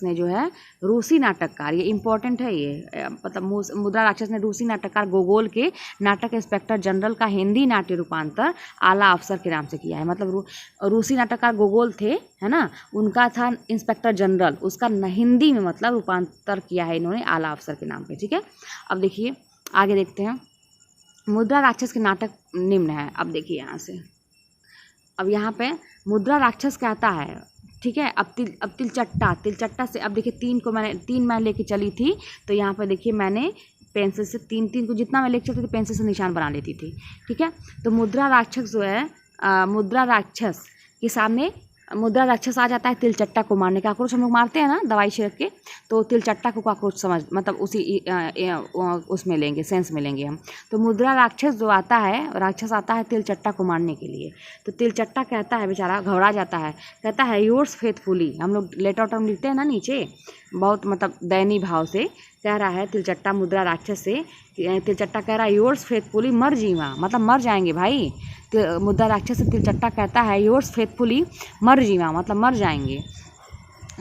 ने जो है रूसी नाटककार, ये इंपॉर्टेंट है, ये मतलब मुद्रा राक्षस ने रूसी नाटककार गोगोल के नाटक इंस्पेक्टर जनरल का हिंदी नाट्य रूपांतर आला अफसर के नाम से किया है। मतलब रूसी नाटककार गोगोल थे, है ना, उनका था इंस्पेक्टर जनरल, उसका हिंदी में मतलब रूपांतर किया है इन्होंने आला अफसर के नाम पे, ठीक है। अब देखिए आगे देखते हैं। मुद्रा राक्षस के नाटक निम्न है। अब देखिए यहाँ से, अब यहाँ पे मुद्रा राक्षस कहता है, ठीक है। अब तिलचट्टा से, अब देखिए 3 मैं लेके चली थी, तो यहाँ पे देखिए मैंने पेंसिल से 3 को जितना मैं लेके चलती थी पेंसिल से निशान बना लेती थी, ठीक है। तो मुद्रा राक्षस जो है मुद्रा राक्षस के सामने मुद्रा राक्षस आ जाता है तिलचट्टा को मारने। काकरोच हम लोग मारते हैं ना दवाई छिड़क के, तो तिलचट्टा को काकरोच समझ मतलब उसी उसमें लेंगे, सेंस में लेंगे हम। तो मुद्रा राक्षस जो आता है, राक्षस आता है तिलचट्टा को मारने के लिए। तो तिलचट्टा कहता है, बेचारा घबरा जाता है, कहता है योर्स फेथफुली। हम लोग लेटर टर्म लिखते हैं ना नीचे, बहुत मतलब दयनीय भाव से कह रहा है तिलचट्टा मुद्रा राक्षस से। तिलचट्टा कह रहा है योर्स फेथफुली मर जीवा, मतलब मर जाएंगे भाई। मुद्रा राक्षस से तिलचट्टा कहता है योर्स फेथफुली मर जीवा, मतलब मर जाएंगे।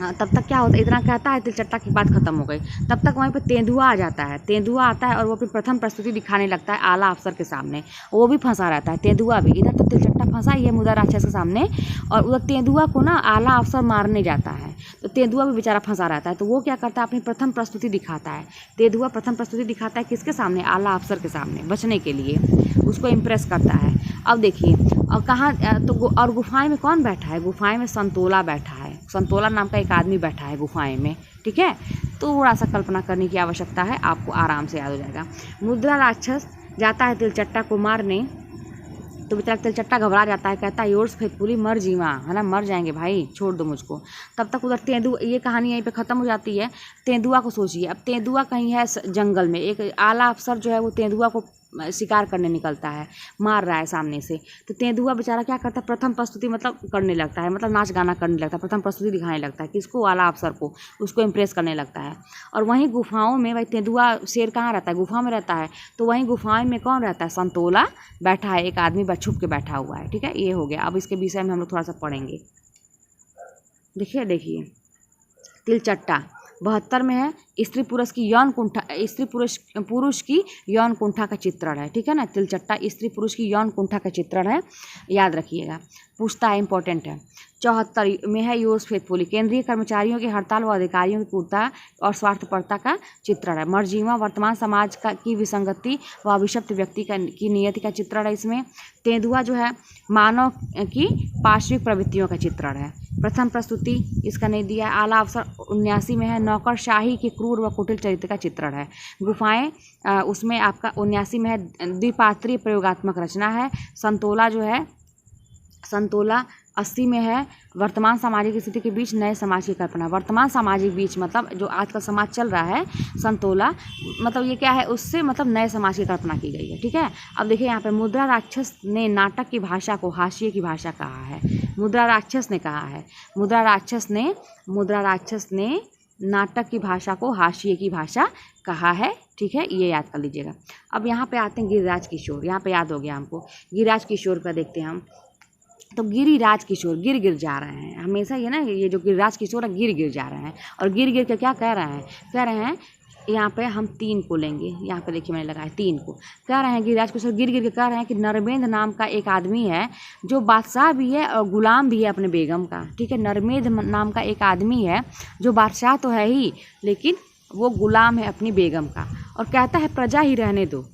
तब तक क्या होता है, इतना कहता है तिलचट्टा की बात खत्म हो गई। तब तक वहीं पे तेंदुआ आ जाता है। तेंदुआ आता है और वो अपनी प्रथम प्रस्तुति दिखाने लगता है आला अफसर के सामने। वो भी फंसा रहता है, तेंदुआ भी। इधर तो तिलचट्टा फंसा ही है मुद्रा राक्षस के सामने, और उधर तेंदुआ को ना आला अफसर मारने जाता है। तो तेंदुआ भी बेचारा फंसा रहता है। तो वो क्या करता है, अपनी प्रथम प्रस्तुति दिखाता है। तेंदुआ प्रथम प्रस्तुति दिखाता है किसके सामने, आला अफसर के सामने, बचने के लिए उसको इम्प्रेस करता है। अब देखिए, और कहाँ तो और गुफाएं में कौन बैठा है, गुफाएं में संतोला बैठा है। संतोला नाम का एक आदमी बैठा है गुफाएं में, ठीक है। थोड़ा सा कल्पना करने की आवश्यकता है, आपको आराम से याद हो जाएगा। मुद्रा राक्षस जाता है तिलचट्टा को मारने, तो बेचारा तिलचट्टा घबरा जाता है, कहता है योर्स फेथफुली मर जीवा, है ना, मर जाएंगे भाई, छोड़ दो मुझको। तब तक उधर तेंदुआ, ये कहानी यहीं पे ख़त्म हो जाती है। तेंदुआ को सोचिए, अब तेंदुआ कहीं है जंगल में, एक आला अफसर जो है वो तेंदुआ को शिकार करने निकलता है, मार रहा है सामने से। तो तेंदुआ बेचारा क्या करता है, प्रथम प्रस्तुति मतलब करने लगता है, मतलब नाच गाना करने लगता है, प्रथम प्रस्तुति दिखाने लगता है किसको, आला अफसर को, उसको इम्प्रेस करने लगता है। और वहीं गुफाओं में, भाई तेंदुआ शेर कहाँ रहता है, गुफा में रहता है। तो वहीं गुफाओं में कौन रहता है, संतोला बैठा है, एक आदमी छुप के बैठा हुआ है, ठीक है। ये हो गया। अब इसके विषय में हम लोग थोड़ा सा पढ़ेंगे। देखिए तिलचट्टा 72 में है, स्त्री पुरुष की यौन कुंठा, स्त्री पुरुष की यौन कुंठा का चित्रण है, ठीक है ना। तिलचट्टा स्त्री पुरुष की यौन कुंठा का चित्रण है, याद रखिएगा, पूछता है, इंपॉर्टेंट है। 74 में है योर्स फेथफुली, केंद्रीय कर्मचारियों की हड़ताल व अधिकारियों की क्रूरता और स्वार्थपरता का चित्रण है। मर्जीवा वर्तमान समाज की विसंगति व अभिशप्त व्यक्ति की नियति का चित्रण है इसमें। तेंदुआ जो है मानव की पार्श्विक प्रवृत्तियों का चित्रण है। प्रथम प्रस्तुति इसका नहीं दिया है। आला अफसर 79 में है, नौकरशाही के क्रूर व कुटिल चरित्र का चित्रण है। गुफाएं उसमें आपका 79 में है, द्विपात्रीय प्रयोगात्मक रचना है। संतोला जो है, संतोला 80 में है, वर्तमान सामाजिक स्थिति के बीच नए समाज की कल्पना। वर्तमान सामाजिक बीच मतलब जो आजकल समाज चल रहा है, संतोला मतलब ये क्या है, उससे मतलब नए समाज की कल्पना की गई है, ठीक है। अब देखिए यहाँ पे मुद्रा राक्षस ने नाटक की भाषा को हाशिए की भाषा कहा है। मुद्रा राक्षस ने कहा है, मुद्रा राक्षस ने नाटक की भाषा को हाशिए की भाषा कहा है, ठीक है, ये याद कर लीजिएगा। अब यहाँ पे आते हैं गिरिराज किशोर, यहाँ पे याद हो गया हमको। गिरिराज किशोर का देखते हैं हम। तो गिरिराज किशोर गिर जा रहे हैं, हमेशा ये ना, ये जो गिरिराज किशोर है गिर जा रहे हैं। और गिर के क्या कह रहे हैं यहाँ पे हम 3 को लेंगे। यहाँ पे देखिए मैंने लगाया 3 को। कह रहे हैं गिरिराज किशोर गिर के कह रहे हैं कि नरमेध नाम का एक आदमी है जो बादशाह भी है और गुलाम भी है अपने बेगम का, ठीक है। नरमेध नाम का एक आदमी है जो बादशाह तो है ही, लेकिन वो गुलाम है अपनी बेगम का, और कहता है प्रजा ही रहने दो।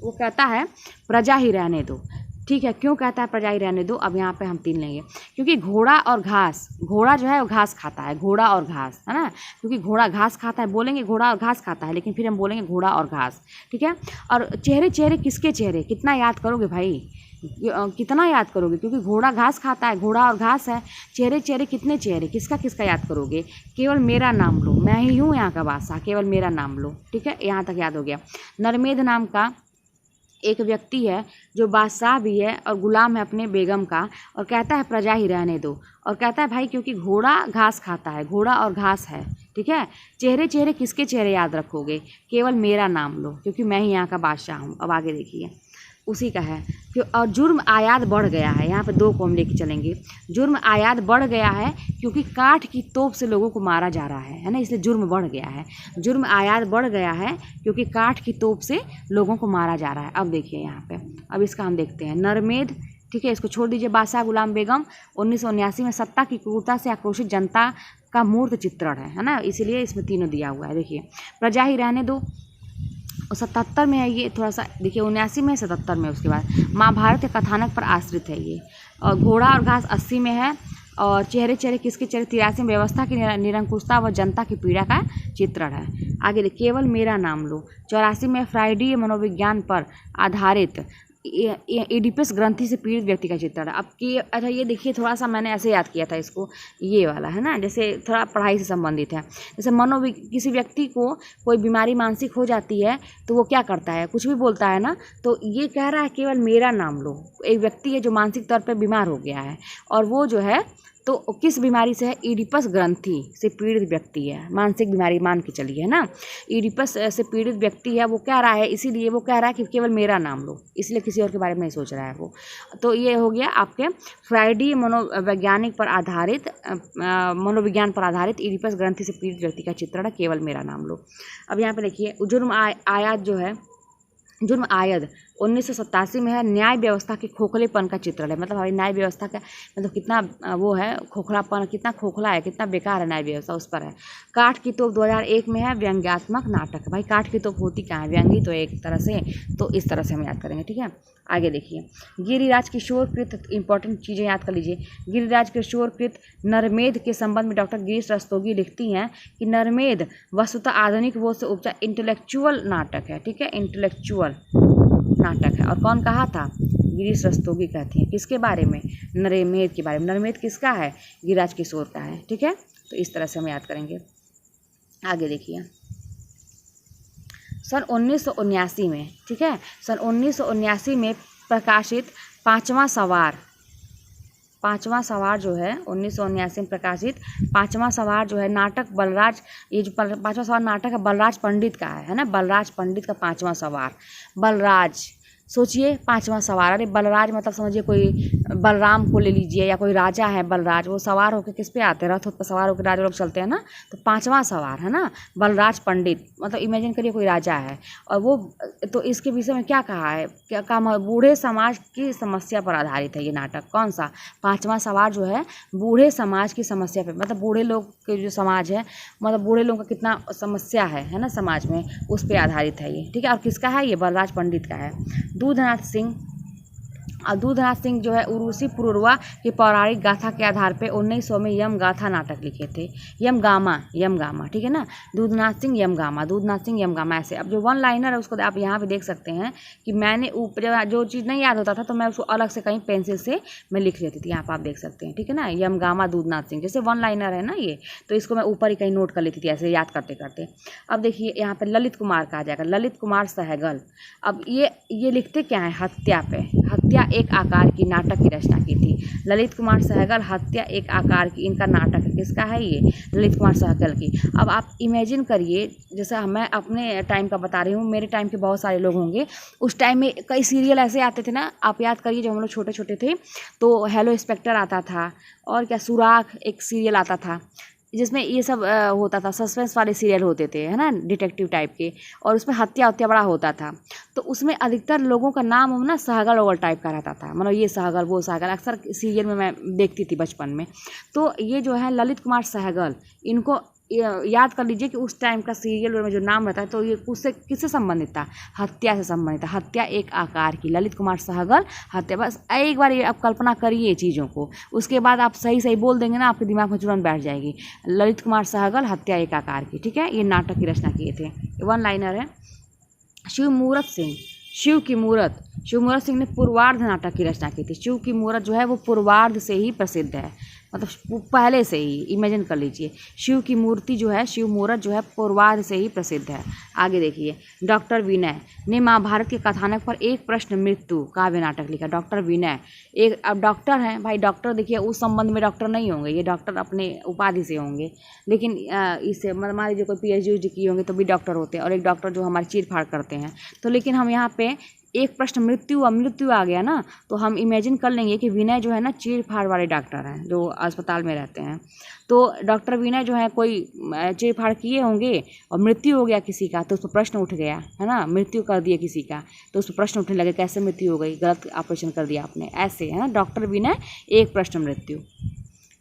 वो कहता है प्रजा ही रहने दो, ठीक है। क्यों कहता है प्रजा ही रहने दो, अब यहाँ पे हम 3 लेंगे। क्योंकि घोड़ा और घास, घोड़ा जो है वो घास खाता है, घोड़ा और घास, है ना। क्योंकि घोड़ा घास खाता है, बोलेंगे घोड़ा और घास खाता है, लेकिन फिर हम बोलेंगे घोड़ा और घास, ठीक है। और चेहरे किसके चेहरे, कितना याद करोगे भाई, कितना याद करोगे, क्योंकि घोड़ा घास खाता है, घोड़ा और घास है। चेहरे कितने चेहरे, किसका याद करोगे, केवल मेरा नाम लो, मैं ही हूँ यहाँ का बादशाह, केवल मेरा नाम लो, ठीक है। यहाँ तक याद हो गया। नरमेध नाम का एक व्यक्ति है जो बादशाह भी है और गुलाम है अपने बेगम का, और कहता है प्रजा ही रहने दो। और कहता है भाई क्योंकि घोड़ा घास खाता है, घोड़ा और घास है, ठीक है। चेहरे किसके चेहरे याद रखोगे, केवल मेरा नाम लो, क्योंकि मैं ही यहाँ का बादशाह हूँ। अब आगे देखिए, उसी का है। और जुर्म आयात बढ़ गया है, यहाँ पे 2 को हम लेके चलेंगे। जुर्म आयात बढ़ गया है क्योंकि काठ की तोप से लोगों को मारा जा रहा है ना, इसलिए जुर्म बढ़ गया है। जुर्म आयात बढ़ गया है क्योंकि काठ की तोप से लोगों को मारा जा रहा है। अब देखिए यहाँ पे, अब इसका हम देखते हैं। नरमेध, ठीक है, इसको छोड़ दीजिए। बादशाह गुलाम बेगम 1979 में सत्ता की क्रूरता से आक्रोशित जनता का मूर्त चित्रण है ना, इसीलिए इसमें तीनों दिया हुआ है। देखिए प्रजा ही रहने दो, 77 में है ये, थोड़ा सा देखिए 79 में, 77 में। उसके बाद महाभारत के कथानक पर आश्रित है ये। और घोड़ा और घास 80 में है। और चेहरे किसके चेहरे 83 में व्यवस्था की निरंकुशता व जनता की पीड़ा का चित्रण है। आगे केवल मेरा नाम लो 84 में फ्राइडीय मनोविज्ञान पर आधारित एडिपस ग्रंथि से पीड़ित व्यक्ति का चित्रण है। अब कि अच्छा ये देखिए, थोड़ा सा मैंने ऐसे याद किया था इसको, ये वाला है ना, जैसे थोड़ा पढ़ाई से संबंधित है। जैसे किसी व्यक्ति को कोई बीमारी मानसिक हो जाती है तो वो क्या करता है, कुछ भी बोलता है ना, तो ये कह रहा है केवल मेरा नाम लो। एक व्यक्ति है जो मानसिक तौर पर बीमार हो गया है और वो जो है तो किस बीमारी से है, ईडिपस ग्रंथि से पीड़ित व्यक्ति है, मानसिक बीमारी मान के चलिए, है ना। ईडिपस से पीड़ित व्यक्ति है, वो कह रहा है, इसीलिए वो कह रहा है कि केवल मेरा नाम लो, इसलिए किसी और के बारे में नहीं सोच रहा है वो। तो ये हो गया आपके फ्राइडी मनोविज्ञान पर आधारित ईडिपस ग्रंथि से पीड़ित व्यक्ति का चित्रण है, केवल मेरा नाम लो। अब यहाँ पे देखिए, जुर्म आयद 1987 में है, न्याय व्यवस्था के खोखलेपन का चित्रण है। मतलब हमारी न्याय व्यवस्था का मतलब कितना वो है, खोखलापन, कितना खोखला है, कितना बेकार है न्याय व्यवस्था, उस पर है। काठ की तोप 2001 में है, व्यंग्यात्मक नाटक। भाई काठ की तोप होती कहाँ है, व्यंगी तो एक तरह से, तो इस तरह से हम याद करेंगे, ठीक है। आगे देखिए, गिरिराज किशोर कृत, इंपॉर्टेंट चीज़ें याद कर लीजिए। गिरिराज किशोर कृत नरमेध के संबंध में डॉक्टर गिरीश रस्तोगी लिखती हैं कि नरमेध वस्तुतः आधुनिक बोध से उपचार इंटेलेक्चुअल नाटक है, ठीक है, इंटेलेक्चुअल नाटक है। और कौन कहा था, गिरीश रस्तोगी कहती हैं, किसके बारे में, नरमेध के बारे में। नरमेध किसका है, गिरिराज किशोर का है, ठीक है। तो इस तरह से हम याद करेंगे। आगे देखिए, सन 1979 में, ठीक है, सन 1979 में प्रकाशित पाँचवां सवार जो है 1979 में प्रकाशित पाँचवां सवार जो है नाटक बलराज, ये जो पाँचवां सवार नाटक है बलराज पंडित का है ना, बलराज पंडित का पाँचवां सवार। बलराज, सोचिए पाँचवां सवार, अरे बलराज मतलब समझिए कोई बलराम को ले लीजिए, या कोई राजा है बलराज, वो सवार होकर किस पे आते हैं, रथ पर सवार होकर राजा लोग चलते हैं ना, तो पाँचवां सवार है ना बलराज पंडित। मतलब इमेजिन करिए कोई राजा है और वो, तो इसके विषय में क्या कहा है, क्या काम है, बूढ़े समाज की समस्या पर आधारित है ये नाटक। कौन सा, पाँचवां सवार जो है बूढ़े समाज की समस्या पर, मतलब बूढ़े लोग के जो समाज है, मतलब बूढ़े लोगों का कितना समस्या है ना समाज में, उस पर आधारित है ये, ठीक है। और किसका है ये, बलराज पंडित का है। दूधनाथ सिंह जो है उर्वशी पुरुरवा की पौराणिक गाथा के आधार पे 1900 में यम गाथा नाटक लिखे थे, यमगामा, ठीक है ना। दूधनाथ सिंह यमगामा ऐसे। अब जो वन लाइनर है उसको आप यहाँ पे देख सकते हैं कि मैंने ऊपर जो चीज़ नहीं याद होता था तो मैं उसको अलग से कहीं पेंसिल से मैं लिख लेती थी, यहाँ पर आप देख सकते हैं, ठीक है ना। यमगामा दूधनाथ सिंह, जैसे वन लाइनर है ना ये, तो इसको मैं ऊपर ही कहीं नोट कर लेती थी ऐसे याद करते करते। अब देखिए यहाँ पर ललित कुमार का आ जाएगा, ललित कुमार सहगल। अब ये लिखते क्या है, हत्या पे, हत्या एक आकार की नाटक की रचना की थी। ललित कुमार सहगल, हत्या एक आकार की, इनका नाटक है, किसका है ये, ललित कुमार सहगल की। अब आप इमेजिन करिए, जैसे मैं अपने टाइम का बता रही हूँ, मेरे टाइम के बहुत सारे लोग होंगे, उस टाइम में कई सीरियल ऐसे आते थे ना, आप याद करिए जब हम लोग छोटे छोटे थे तो हेलो इंस्पेक्टर आता था, और क्या सुराग एक सीरियल आता था जिसमें ये सब होता था, सस्पेंस वाले सीरियल होते थे, है ना, डिटेक्टिव टाइप के, और उसमें हत्या बड़ा होता था। तो उसमें अधिकतर लोगों का नाम ना सहगल ओगल टाइप का रहता था, मतलब ये सहगल वो सहगल, अक्सर सीरियल में मैं देखती थी बचपन में। तो ये जो है ललित कुमार सहगल, इनको याद कर लीजिए कि उस टाइम का सीरियल में जो नाम रहता है तो ये उससे किससे संबंधित था, हत्या से संबंधित था। हत्या एक आकार की, ललित कुमार सहगल, हत्या। बस एक बार ये आप कल्पना करिए चीज़ों को, उसके बाद आप सही सही बोल देंगे ना, आपके दिमाग में तुरंत बैठ जाएगी। ललित कुमार सहगल, हत्या एक आकार की, ठीक है। ये नाटक की रचना किए थे, वन लाइनर है। शिव मूरत सिंह ने पूर्वार्ध नाटक की रचना की थी। शिव की मूरत जो है वो पूर्वार्ध से ही प्रसिद्ध है, मतलब पहले से ही, इमेजिन कर लीजिए, शिव की मूर्ति जो है, शिव मूरत जो है पूर्वार्ध से ही प्रसिद्ध है। आगे देखिए, डॉक्टर विनय ने महाभारत के कथानक पर एक प्रश्न मृत्यु काव्य नाटक लिखा। डॉक्टर विनय एक, अब डॉक्टर हैं भाई, डॉक्टर देखिए उस संबंध में डॉक्टर नहीं होंगे, ये डॉक्टर अपने उपाधि से होंगे, लेकिन इससे मान लीजिए कोई PhD किए होंगे तो भी डॉक्टर होते हैं, और एक डॉक्टर जो हमारी चीर फाड़ करते हैं। तो लेकिन हम यहाँ पे एक प्रश्न मृत्यु आ गया ना, तो हम इमेजिन कर लेंगे कि विनय जो है ना चीर फाड़ वाले डॉक्टर हैं जो अस्पताल में रहते हैं। तो डॉक्टर विनय जो है कोई चीर फाड़ किए होंगे और मृत्यु हो गया किसी का, तो उस पर प्रश्न उठ गया, है ना, मृत्यु कर दिया किसी का, तो उस पर प्रश्न उठने लगे कैसे मृत्यु हो गई, गलत ऑपरेशन कर दिया आपने, ऐसे है ना। डॉक्टर विनय एक प्रश्न मृत्यु।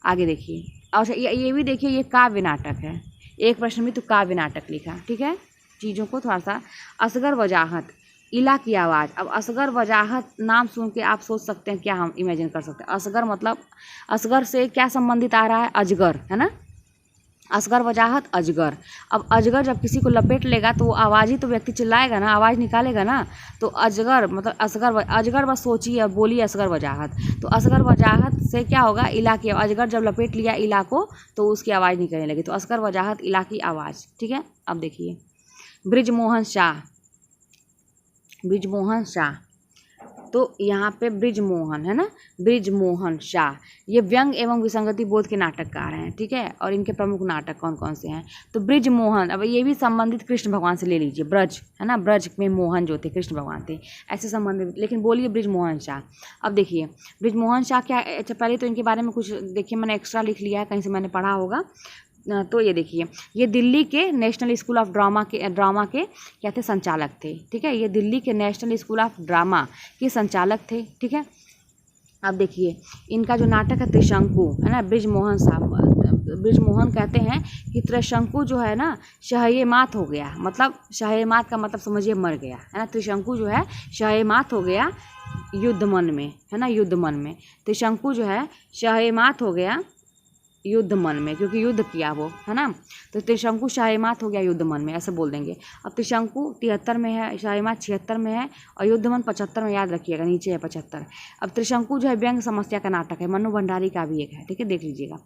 आगे देखिए, और ये भी देखिए, ये काव्य नाटक है, एक प्रश्न मृत्यु काव्य नाटक लिखा, ठीक है। चीज़ों को थोड़ा सा, असगर वजाहत, इला की आवाज़। अब असगर वजाहत नाम सुन के आप सोच सकते हैं क्या, हम इमेजिन कर सकते हैं, असगर मतलब असगर से क्या संबंधित आ रहा है, अजगर, है ना। असगर वजाहत अजगर। अब अजगर जब किसी को लपेट लेगा तो वो आवाज़ ही तो व्यक्ति चिल्लाएगा ना, आवाज़ निकालेगा ना। तो अजगर मतलब अजगर बस सोचिए और बोलिए असगर वजाहत। तो असगर वजाहत से क्या होगा, इला की अजगर जब लपेट लिया इला को तो उसकी आवाज़ निकलने लगी। तो असगर वजाहत इला की आवाज़। ठीक है, अब देखिए बृजमोहन शाह। बृजमोहन शाह, तो यहाँ पे बृजमोहन है ना, बृजमोहन शाह ये व्यंग एवं विसंगति बोध के नाटककार हैं। ठीक है, और इनके प्रमुख नाटक कौन कौन से हैं? तो बृजमोहन, अब ये भी संबंधित कृष्ण भगवान से ले लीजिए, ब्रज है ना, ब्रज में मोहन जो थे कृष्ण भगवान थे, ऐसे संबंधित। लेकिन बोलिए बृजमोहन शाह। अब देखिए बृजमोहन शाह क्या, अच्छा पहले तो इनके बारे में कुछ देखिए, मैंने एक्स्ट्रा लिख लिया है, कहीं से मैंने पढ़ा होगा। तो ये देखिए, ये दिल्ली के नेशनल स्कूल ऑफ ड्रामा के क्या थे, संचालक थे। ठीक है, ये दिल्ली के नेशनल स्कूल ऑफ ड्रामा के संचालक थे। ठीक है, अब देखिए इनका जो नाटक है त्रिशंकु है ना, बृजमोहन कहते हैं कि त्रिशंकु जो है ना शहयमात हो गया, मतलब शहयमात का मतलब समझिए मर गया है ना। त्रिशंकु जो है शहयमात हो गया युद्ध मन में है ना, युद्ध मन में त्रिशंकु जो है शहयमात हो गया युद्ध मन में, क्योंकि युद्ध किया वो है ना। तो त्रिशंकु शाहीमात हो गया युद्ध मन में, ऐसे बोल देंगे। अब त्रिशंकु 73 में है, शाहीमात 76 में है और युद्ध मन 75 में, याद रखिएगा नीचे है 75। अब त्रिशंकु जो है व्यंग समस्या का नाटक है, मनु भंडारी का भी एक है। ठीक है, देख लीजिएगा।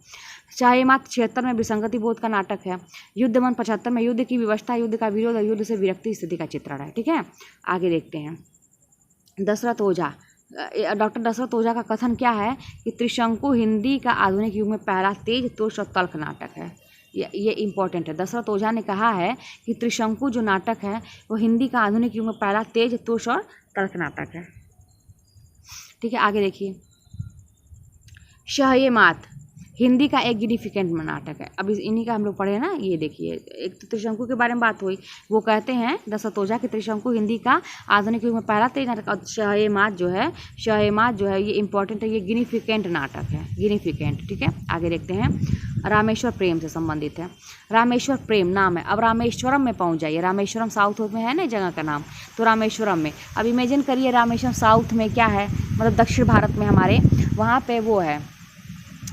शाहीमात 76 में विसंगति बोध का नाटक है। युद्ध मन 75 में युद्ध की व्यवस्था, युद्ध का विरोध और युद्ध से विरक्ति स्थिति का चित्रण है। ठीक है, आगे देखते हैं। दशरथ ओझा, डॉक्टर दशरथ ओझा का कथन क्या है कि त्रिशंकु हिंदी का आधुनिक युग में पहला तेज तोष और तल्ख नाटक है। ये इम्पोर्टेंट है। दशरथ ओझा ने कहा है कि त्रिशंकु जो नाटक है वो हिंदी का आधुनिक युग में पहला तेज तोष और तल्ख नाटक है। ठीक है, आगे देखिए। शहयमात हिंदी का एक गिनिफिकेंट नाटक है। अब इन्हीं का हम लोग पढ़े ना, ये देखिए, एक तो त्रिशंकु के बारे में बात हुई, वो कहते हैं दशरथ ओझा कि त्रिशंकु हिंदी का आधुनिक युग में पहला तेज नाटक। और शहयमात जो है ये इंपॉर्टेंट है, ये गिनिफिकेंट नाटक है, गिनिफिकेंट। ठीक है, आगे देखते हैं। रामेश्वर प्रेम से संबंधित है। रामेश्वर प्रेम नाम है। अब रामेश्वरम में पहुंच जाइए, रामेश्वरम साउथ में है ना जगह का नाम, तो रामेश्वरम में। अब इमेजिन करिए रामेश्वरम साउथ में क्या है, मतलब दक्षिण भारत में हमारे, वहाँ पे वो है,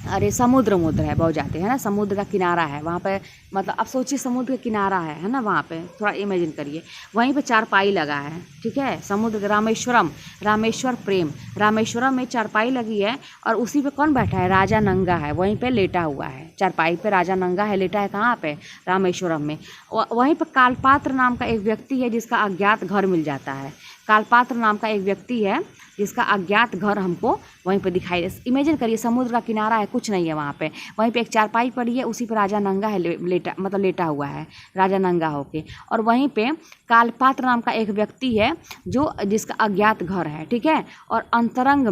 अरे समुद्र है, बहुत जाते हैं ना, समुद्र का किनारा है वहाँ पे, मतलब अब सोचिए समुद्र का किनारा है ना वहाँ पे, थोड़ा इमेजिन करिए। वहीं पे चारपाई लगा है। ठीक है, समुद्र रामेश्वर प्रेम, रामेश्वरम में चारपाई लगी है और उसी पे कौन बैठा है, राजा नंगा है, वहीं पे लेटा हुआ है, चारपाई पे राजा नंगा है, लेटा है कहाँ पे, रामेश्वरम में। वहीं पर कालपात्र नाम का एक व्यक्ति है जिसका अज्ञात घर मिल जाता है। कालपात्र नाम का एक व्यक्ति है जिसका अज्ञात घर हमको वहीं पे दिखाई दे। इमेजिन करिए समुद्र का किनारा है, कुछ नहीं है वहाँ पे, वहीं पे एक चारपाई पड़ी है, उसी पर राजा नंगा है, लेटा हुआ है राजा नंगा होके। और वहीं पे कालपात्र नाम का एक व्यक्ति है जो जिसका अज्ञात घर है। ठीक है, और अंतरंग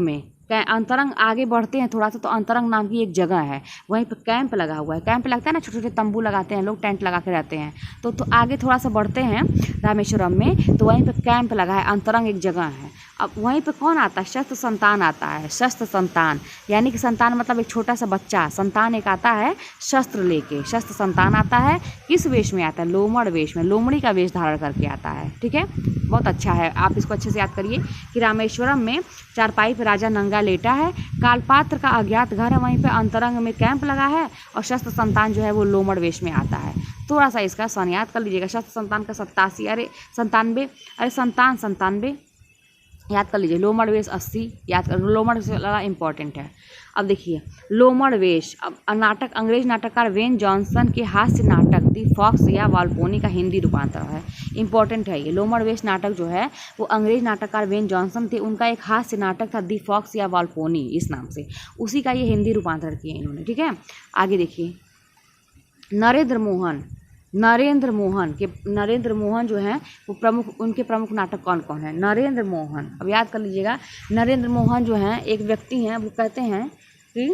आगे बढ़ते हैं थोड़ा सा, तो अंतरंग नाम की एक जगह है, वहीं पे कैंप लगा हुआ है। कैंप लगता है ना, छोटे छोटे तंबू लगाते हैं लोग, टेंट लगा के रहते हैं। तो आगे थोड़ा सा बढ़ते हैं रामेश्वरम में, तो वहीं पे कैंप लगा है, अंतरंग एक जगह है। अब वहीं पे कौन आता है, शस्त्र संतान आता है। शस्त्र संतान यानी कि संतान मतलब एक छोटा सा बच्चा, संतान एक आता है शस्त्र लेके, शस्त्र संतान आता है। किस वेश में आता है, लोमड़ वेश में, लोमड़ी का वेश धारण करके आता है। ठीक है, बहुत अच्छा है, आप इसको अच्छे से याद करिए कि रामेश्वरम में चारपाई पे राजा नंगा लेटा है, कालपात्र का अज्ञात घर है, वहीं पे अंतरंग में कैंप लगा है, और शस्त्र संतान जो है वो लोमड़ वेश में आता है। थोड़ा सा इसका सन याद कर लीजिएगा। शस्त्र संतान का 87, अरे 97, अरे संतान 97 याद कर लीजिए। लोमड़ वेश 80 याद कर, लोमड़ वेश ज़्यादा इंपॉर्टेंट है। अब देखिए लोमड़ वेश, अब नाटक अंग्रेज नाटककार वेन जॉनसन के हास्य नाटक दी फॉक्स या वाल्पोनी का हिंदी रूपांतर है। इंपॉर्टेंट है ये। लोमड़ वेश नाटक जो है वो अंग्रेज नाटककार वेन जॉनसन थे, उनका एक हास्य नाटक था दी फॉक्स या वाल्पोनी इस नाम से, उसी का ये हिंदी रूपांतरण किया इन्होंने। ठीक है, आगे देखिए। नरेंद्र मोहन जो हैं वो उनके प्रमुख नाटक कौन कौन है। नरेंद्र मोहन, अब याद कर लीजिएगा। नरेंद्र मोहन जो हैं एक व्यक्ति हैं, वो कहते हैं कि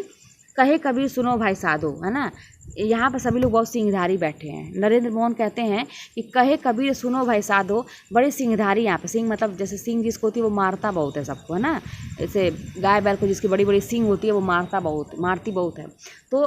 कहे कबीर सुनो भाई साधो, है ना। यहाँ पर सभी लोग बहुत सिंहधारी बैठे हैं। नरेंद्र मोहन कहते हैं कि कहे कबीर सुनो भाई साधो, बड़े सिंहधारी यहाँ पे, सिंह मतलब जैसे सिंह जिसको होती है वो मारता बहुत है सबको, है ना। जैसे गाय बैल को जिसकी बड़ी बड़ी सिंह होती है वो मारती बहुत है। तो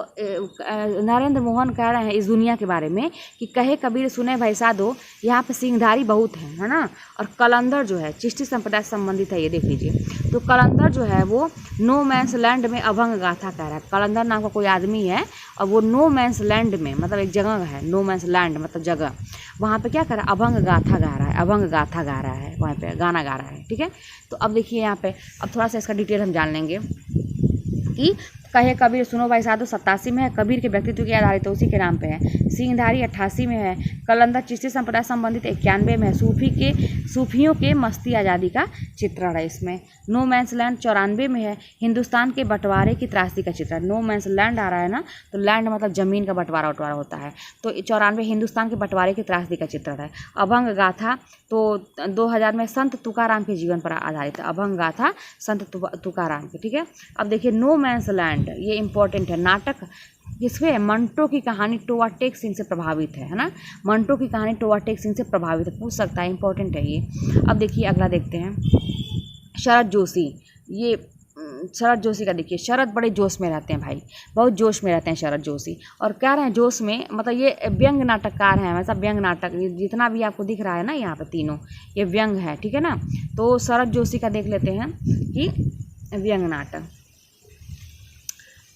नरेंद्र मोहन कह रहे हैं इस दुनिया के बारे में कि कहे कबीर सुने भाई साधो, यहाँ पे सिंहधारी बहुत है ना। और कलंदर जो है चिश्ती संप्रदाय से संबंधित है, ये देख लीजिए। तो कलंदर जो है वो नो मैंस लैंड में अभंग गाथा कह रहा है। कलंदर नाम का कोई आदमी है और वो नो मैंस लैंड में, मतलब एक जगह है, नो मैंस लैंड मतलब जगह, वहाँ पे क्या कर रहा है, अभंग गाथा गा रहा है, अभंग गाथा गा रहा है, वहाँ पे गाना गा रहा है। ठीक है, तो अब देखिए यहाँ पे अब थोड़ा सा इसका डिटेल हम जान लेंगे कि कहे कबीर सुनो भाई साधु 87 में है, कबीर के व्यक्तित्व के आधारित उसी के नाम पे है। सिंहधारी 88 में है, कलंदर चिश्ती संप्रदाय संबंधित 91 में है, सूफियों के मस्ती आज़ादी का चित्रण है इसमें। नो मैंस लैंड 94 में है, हिंदुस्तान के बंटवारे की त्रासदी का चित्रण। नो मैंस लैंड आ रहा है ना, तो लैंड मतलब ज़मीन का बंटवारा होता है, तो 94 हिंदुस्तान के बंटवारे की त्रासदी का चित्रण है। अभंग गाथा तो 2000 में संत तुकाराम के जीवन पर आधारित है, अभंग गाथा संत तुकाराम के। ठीक है, अब देखिए नो मैंस लैंड, ये इंपॉर्टेंट है। नाटक किसपे? मंटो की कहानी टोआ टेक सिंह से प्रभावित है ना, मंटो की कहानी टोआ टेक सिंह से प्रभावित है, पूछ सकता है, इंपॉर्टेंट है ये। अब देखिए अगला देखते हैं, शरद जोशी। ये शरद जोशी का देखिए, शरद बड़े जोश में रहते हैं भाई, बहुत जोश में रहते हैं शरद जोशी, और कह रहे हैं जोश में, मतलब ये व्यंग नाटककार हैं, वैसा व्यंग नाटक जितना भी आपको दिख रहा है ना यहाँ पे तीनों, ये व्यंग है। ठीक है ना, तो शरद जोशी का देख लेते हैं कि व्यंग नाटक,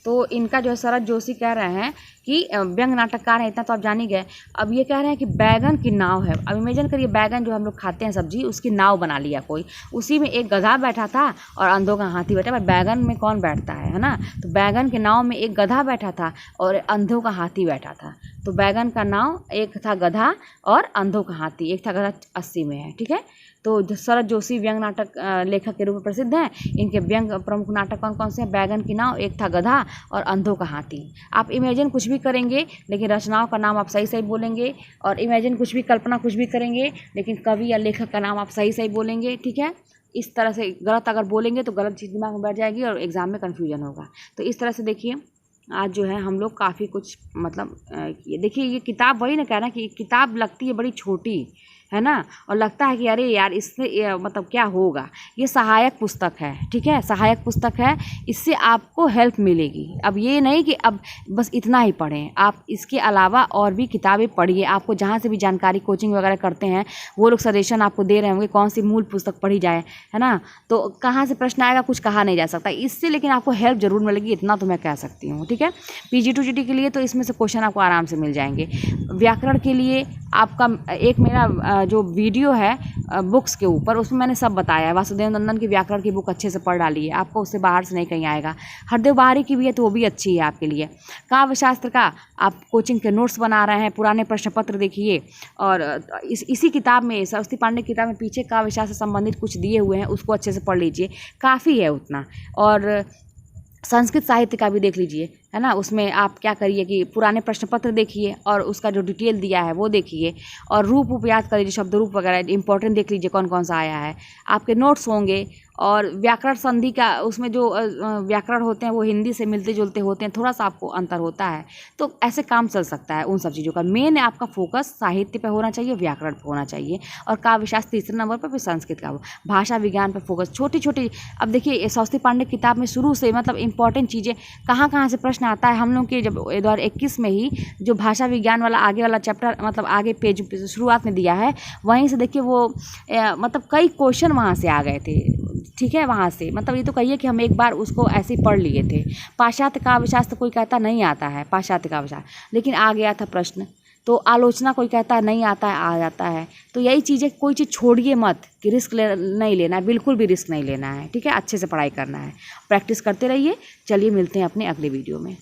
तो इनका जो है शरद जोशी कह रहे हैं कि व्यंग नाटककार है, इतना तो आप जान ही गए। अब ये कह रहे हैं कि बैगन की नाव है। अब इमेजिन करिए, बैगन जो हम लोग खाते हैं सब्जी, उसकी नाव बना लिया कोई, उसी में एक गधा बैठा था और अंधों का हाथी बैठा। पर बैगन में कौन बैठता है ना, तो बैगन की नाव में एक गधा बैठा था और अंधों का हाथी बैठा था। तो बैगन का नाव, एक था गधा और अंधों का हाथी, एक था गधा 80 में है। ठीक है, तो शरद जोशी व्यंग नाटक लेखक के रूप में प्रसिद्ध हैं। इनके व्यंग प्रमुख नाटक कौन कौन से हैं? बैगन की नाव, एक था गधा और अंधों का हाथी। आप इमेजिन कुछ भी करेंगे लेकिन रचनाओं का नाम आप सही सही बोलेंगे, और इमेजिन कुछ भी, कल्पना कुछ भी करेंगे लेकिन कवि या लेखक का नाम आप सही सही बोलेंगे। ठीक है, इस तरह से गलत अगर बोलेंगे तो गलत चीज़ दिमाग में बैठ जाएगी और एग्ज़ाम में कन्फ्यूजन होगा। तो इस तरह से देखिए आज जो है हम लोग काफ़ी कुछ मतलब देखिए, ये किताब वही ना कह रहे हैं कि किताब लगती है बड़ी छोटी है ना, और लगता है कि अरे यार इससे मतलब क्या होगा। ये सहायक पुस्तक है, ठीक है, सहायक पुस्तक है, इससे आपको हेल्प मिलेगी। अब ये नहीं कि अब बस इतना ही पढ़ें, आप इसके अलावा और भी किताबें पढ़िए। आपको जहाँ से भी जानकारी, कोचिंग वगैरह करते हैं, वो लोग सजेशन आपको दे रहे होंगे कौन सी मूल पुस्तक पढ़ी जाए, है ना, तो कहाँ से प्रश्न आएगा कुछ कहा नहीं जा सकता इससे, लेकिन आपको हेल्प ज़रूर मिलेगी, इतना तो मैं कह सकती हूँ। ठीक है, PG2GT के लिए तो इसमें से क्वेश्चन आपको आराम से मिल जाएंगे। व्याकरण के लिए आपका एक मेरा जो वीडियो है बुक्स के ऊपर, उसमें मैंने सब बताया है। वासुदेव नंदन की व्याकरण की बुक अच्छे से पढ़ डाली है, आपको उससे बाहर से नहीं कहीं आएगा। हरदेव बहारी की भी है तो वो भी अच्छी है आपके लिए। काव्य शास्त्र का आप कोचिंग के नोट्स बना रहे हैं, पुराने प्रश्न पत्र देखिए, और इसी किताब में, सरस्वती पांडे की किताब में पीछे काव्य शास्त्र से संबंधित कुछ दिए हुए हैं, उसको अच्छे से पढ़ लीजिए, काफ़ी है उतना। और संस्कृत साहित्य का भी देख लीजिए, है ना, उसमें आप क्या करिए कि पुराने प्रश्न पत्र देखिए और उसका जो डिटेल दिया है वो देखिए, और रूप याद कर लीजिए, शब्द रूप वगैरह इंपॉर्टेंट देख लीजिए कौन कौन सा आया है, आपके नोट्स होंगे। और व्याकरण संधि का, उसमें जो व्याकरण होते हैं वो हिंदी से मिलते जुलते होते हैं, थोड़ा सा आपको अंतर होता है, तो ऐसे काम चल सकता है उन सब चीज़ों का। मेन आपका फोकस साहित्य पे होना चाहिए, व्याकरण पे होना चाहिए, और काव्यशास्त्र तीसरे नंबर पर, फिर संस्कृत का, भाषा विज्ञान पर फोकस, छोटी छोटी। अब देखिए सरस्वती पांडे की किताब में शुरू से मतलब इंपॉर्टेंट चीज़ें कहाँ कहाँ से प्रश्न आता है। हम लोग के जब 2021 में ही जो भाषा विज्ञान वाला आगे वाला चैप्टर, मतलब आगे पेज शुरुआत में दिया है, वहीं से देखिए वो मतलब कई क्वेश्चन वहाँ से आ गए थे। ठीक है, वहाँ से मतलब ये तो कहिए कि हम एक बार उसको ऐसे ही पढ़ लिए थे। पाश्चात्य काव्यशास्त्र कोई कहता नहीं आता है, पाश्चात्य काव्यशास्त्र, लेकिन आ गया था प्रश्न। तो आलोचना कोई कहता नहीं आता है, आ जाता है। तो यही चीज़ें, कोई चीज़ छोड़िए मत कि रिस्क नहीं लेना है, बिल्कुल भी रिस्क नहीं लेना है। ठीक है, अच्छे से पढ़ाई करना है, प्रैक्टिस करते रहिए। चलिए मिलते हैं अपने अगले वीडियो में।